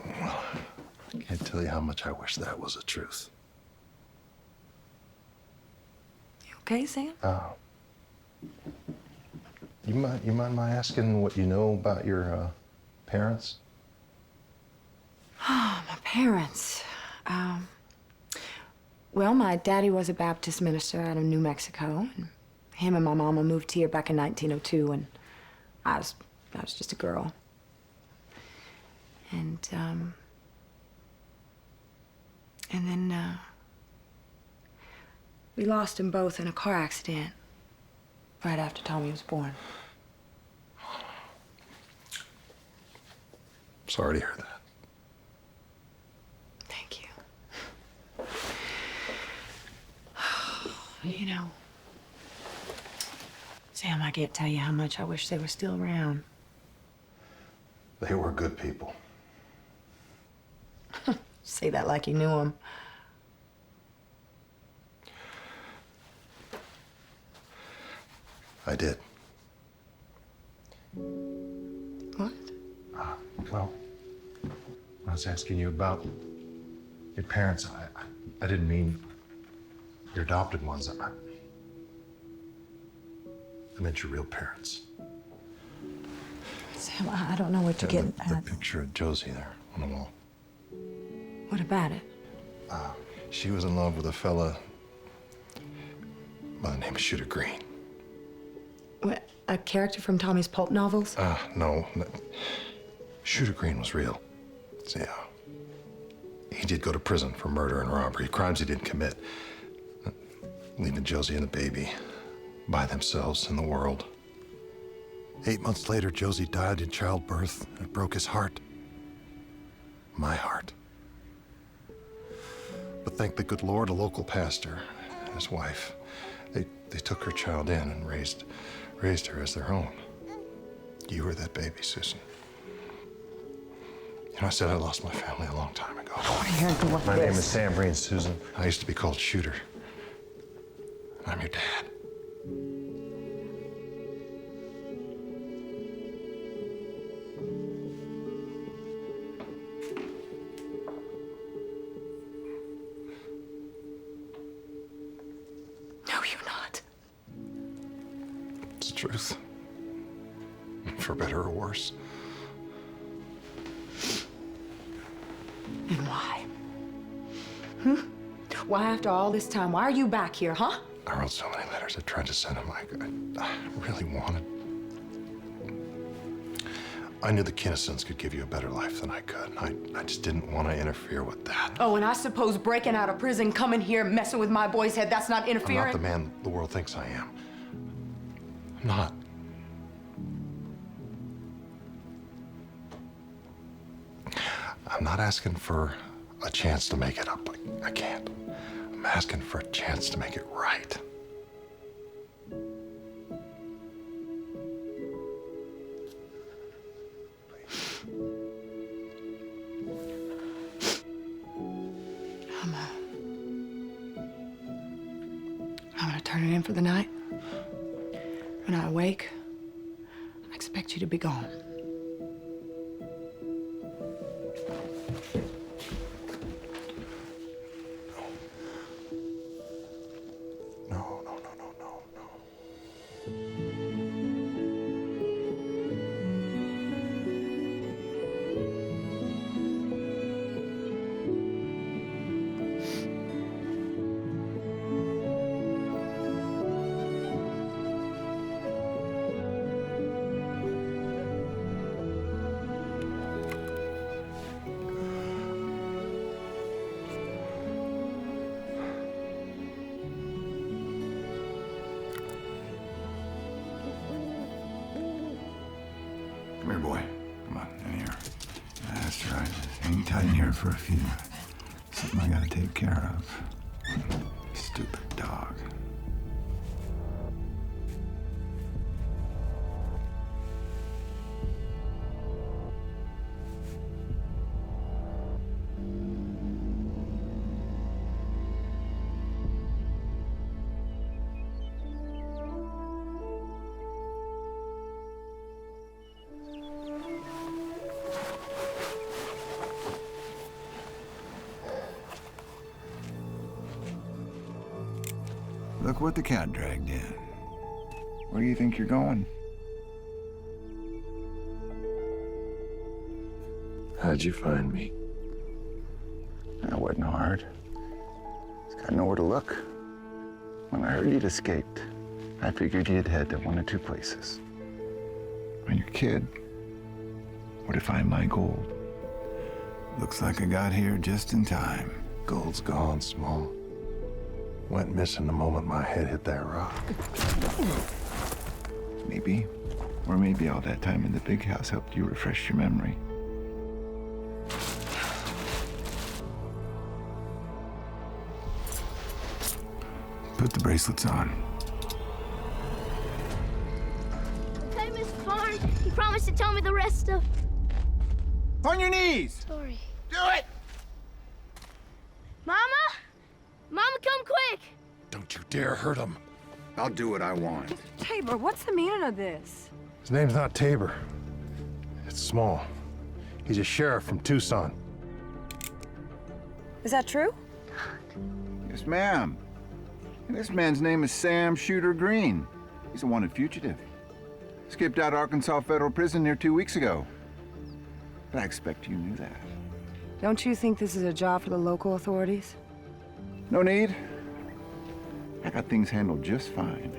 I can't tell you how much I wish that was the truth. You okay, Sam? You mind my asking what you know about your parents? Oh, my parents. Well, my daddy was a Baptist minister out of New Mexico, and him and my mama moved here back in 1902, and I was just a girl. And then we lost them both in a car accident right after Tommy was born. Sorry to hear that. Thank you. You know, Sam, I can't tell you how much I wish they were still around. They were good people. Say that like you knew them. I did. What? Well, I was asking you about your parents. I didn't mean your adopted ones. I meant your real parents. Sam, I don't know what you're getting The at. picture of Josie there on the wall. What about it? She was in love with a fella by the name of Shooter Green. What, a character from Tommy's pulp novels? No. Shooter Green was real. See, he did go to prison for murder and robbery, crimes he didn't commit, leaving Josie and the baby by themselves in the world. 8 months later, Josie died in childbirth. It broke his heart. My heart. But thank the good Lord, a local pastor and his wife, they took her child in and raised her as their own. You were that baby, Susan. You know, I said I lost my family a long time ago. I want to hear anything like My this. name is Sam Breen, Susan. I used to be called Shooter. I'm your dad. No, you're not. It's the truth. For better or worse. And why? Why after all this time? Why are you back here, huh? I wrote so many letters. I tried to send them. I really wanted. I knew the Kinnisons could give you a better life than I could. I just didn't want to interfere with that. Oh, and I suppose breaking out of prison, coming here, messing with my boy's head, that's not interfering? I'm not the man the world thinks I am. I'm not. I'm not asking for a chance to make it up. I can't. I'm asking for a chance to make it right. I'm gonna turn it in for the night. When I wake, I expect you to be gone. Come here, boy. Come on, in here. That's right. Hang tight in here for a few. Something I gotta take care of. Stupid dog. Look what the cat dragged in. Where do you think you're going? How'd you find me? That wasn't hard. Just got nowhere to look. When I heard you'd escaped, I figured you'd head to one of two places. When your kid or to find my gold. Looks like I got here just in time. Gold's gone, Small. Went missing the moment my head hit that rock. Maybe. Or maybe all that time in the big house helped you refresh your memory. Put the bracelets on. Okay, Mr. Barnes. You promised to tell me the rest of... On your knees! Sorry. Do it! Mama? Mama, come quick! Don't you dare hurt him. I'll do what I want. Tabor, what's the meaning of this? His name's not Tabor. It's Small. He's a sheriff from Tucson. Is that true? Yes, ma'am. And this man's name is Sam Shooter Green. He's a wanted fugitive. Escaped out of Arkansas Federal Prison near 2 weeks ago. But I expect you knew that. Don't you think this is a job for the local authorities? No need. I got things handled just fine.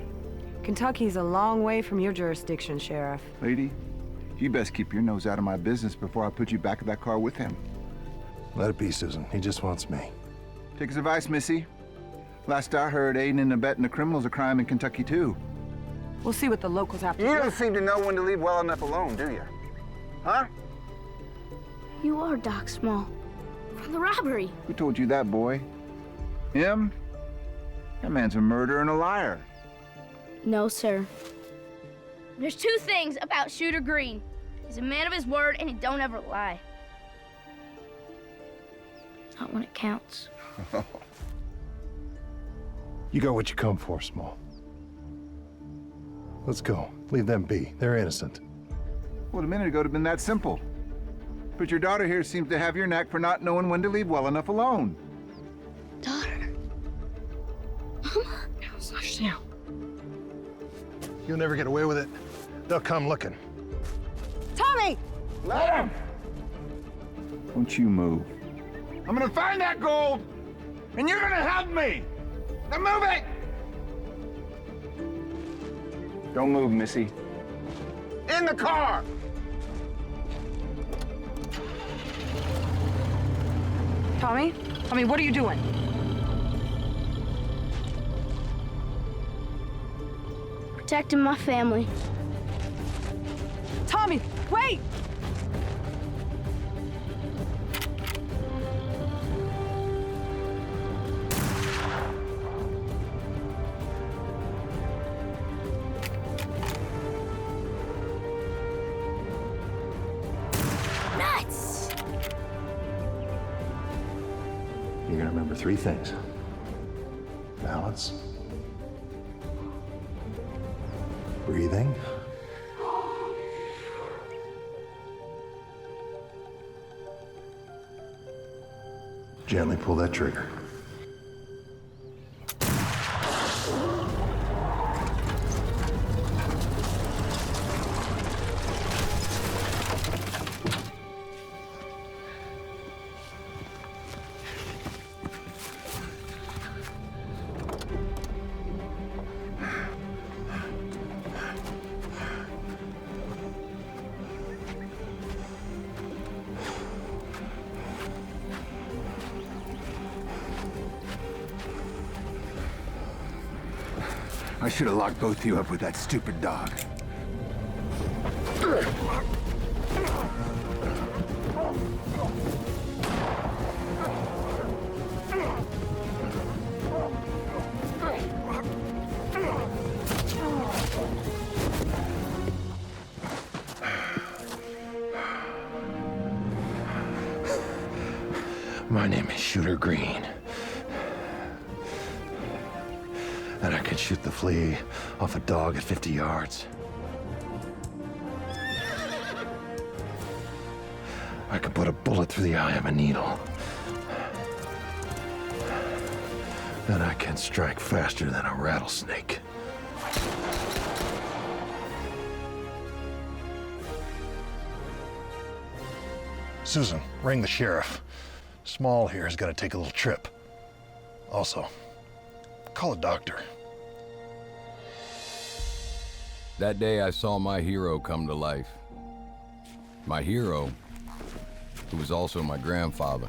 Kentucky's a long way from your jurisdiction, Sheriff. Lady, you best keep your nose out of my business before I put you back in that car with him. Let it be, Susan. He just wants me. Take his advice, Missy. Last I heard, aiding and abetting a criminal's a crime in Kentucky, too. We'll see what the locals have to You do. don't seem to know when to leave well enough alone, do you? Huh? You are Doc Small. From the robbery. Who told you that, boy? Him? That man's a murderer and a liar. No, sir. There's two things about Shooter Green. He's a man of his word, and he don't ever lie. Not when it counts. You got what you come for, Small. Let's go. Leave them be. They're innocent. Well, a minute ago it'd have been that simple. But your daughter here seems to have your knack for not knowing when to leave well enough alone. Daughter. Mama. Hush down. You'll never get away with it. They'll come looking. Tommy! Let him! Don't you move. I'm gonna find that gold, and you're gonna help me! Now move it! Don't move, Missy. In the car! Tommy? Tommy, what are you doing? Protecting my family. Tommy, wait! Nuts! You're gonna remember three things. Balance. Breathing. Gently pull that trigger. I should have locked both of you up with that stupid dog. My name is Shooter Green. And I can shoot the flea off a dog at 50 yards. I could put a bullet through the eye of a needle. And I can strike faster than a rattlesnake. Susan, ring the sheriff. Small here is gonna take a little trip. Also, call a doctor. That day I saw my hero come to life. My hero, who was also my grandfather.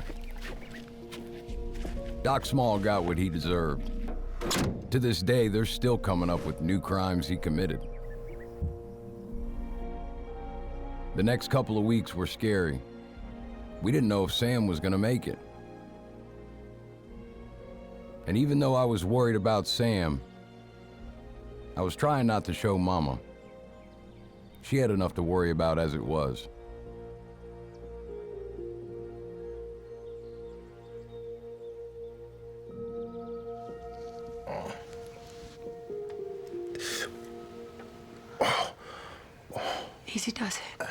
Doc Small got what he deserved. To this day, they're still coming up with new crimes he committed. The next couple of weeks were scary. We didn't know if Sam was gonna make it. And even though I was worried about Sam, I was trying not to show Mama. She had enough to worry about as it was. Easy does it.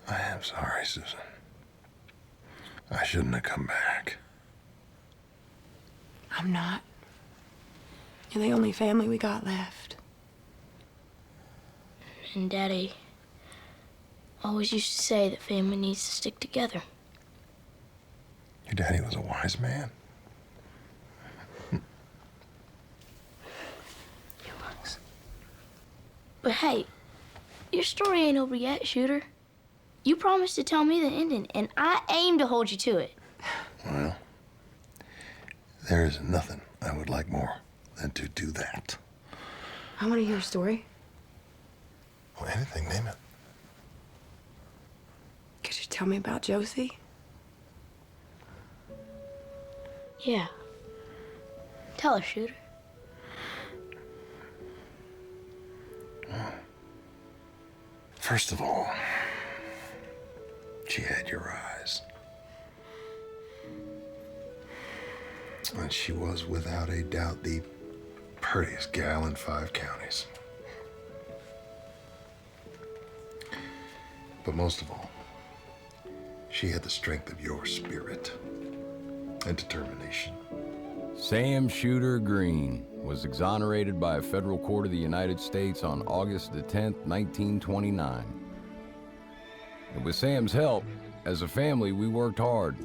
I am sorry, Susan. I shouldn't have come back. I'm not. You're the only family we got left. And Daddy always used to say that family needs to stick together. Your daddy was a wise man. But hey, your story ain't over yet, Shooter. You promised to tell me the ending, and I aim to hold you to it. Well, there is nothing I would like more than to do that. I want to hear a story. Well, anything, name it. Could you tell me about Josie? Yeah. Tell her, Shooter. First of all, she had your eyes. And she was, without a doubt, the prettiest gal in 5 counties. But most of all, she had the strength of your spirit and determination. Sam Shooter Green was exonerated by a federal court of the United States on August the 10th, 1929. And with Sam's help, as a family, we worked hard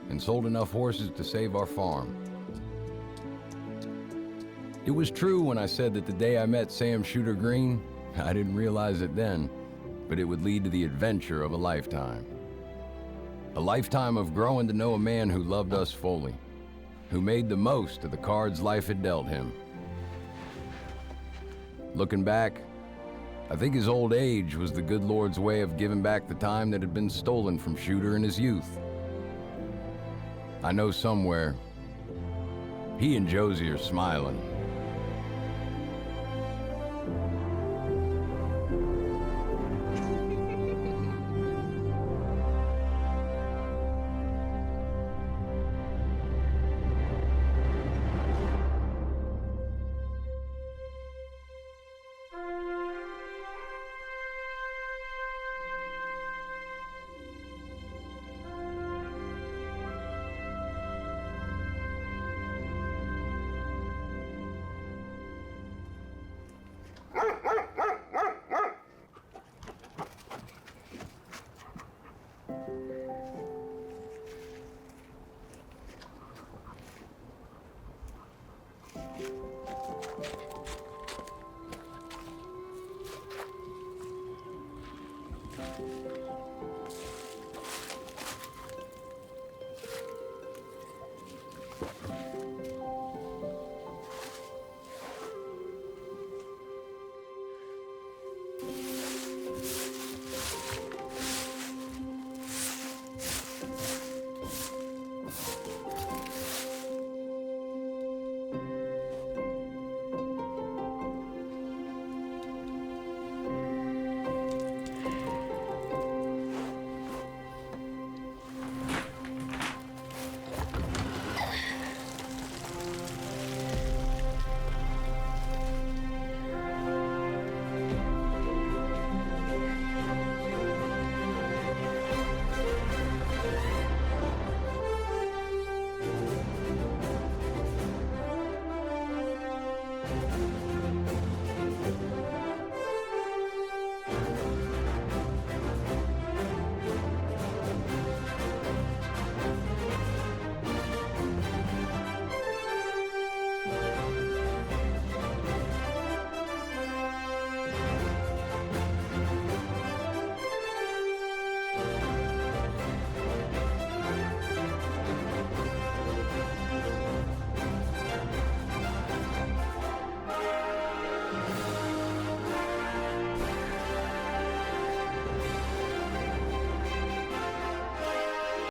and sold enough horses to save our farm. It was true when I said that the day I met Sam Shooter Green, I didn't realize it then, but it would lead to the adventure of a lifetime. A lifetime of growing to know a man who loved us fully, who made the most of the cards life had dealt him. Looking back, I think his old age was the good Lord's way of giving back the time that had been stolen from Shooter in his youth. I know somewhere, he and Josie are smiling.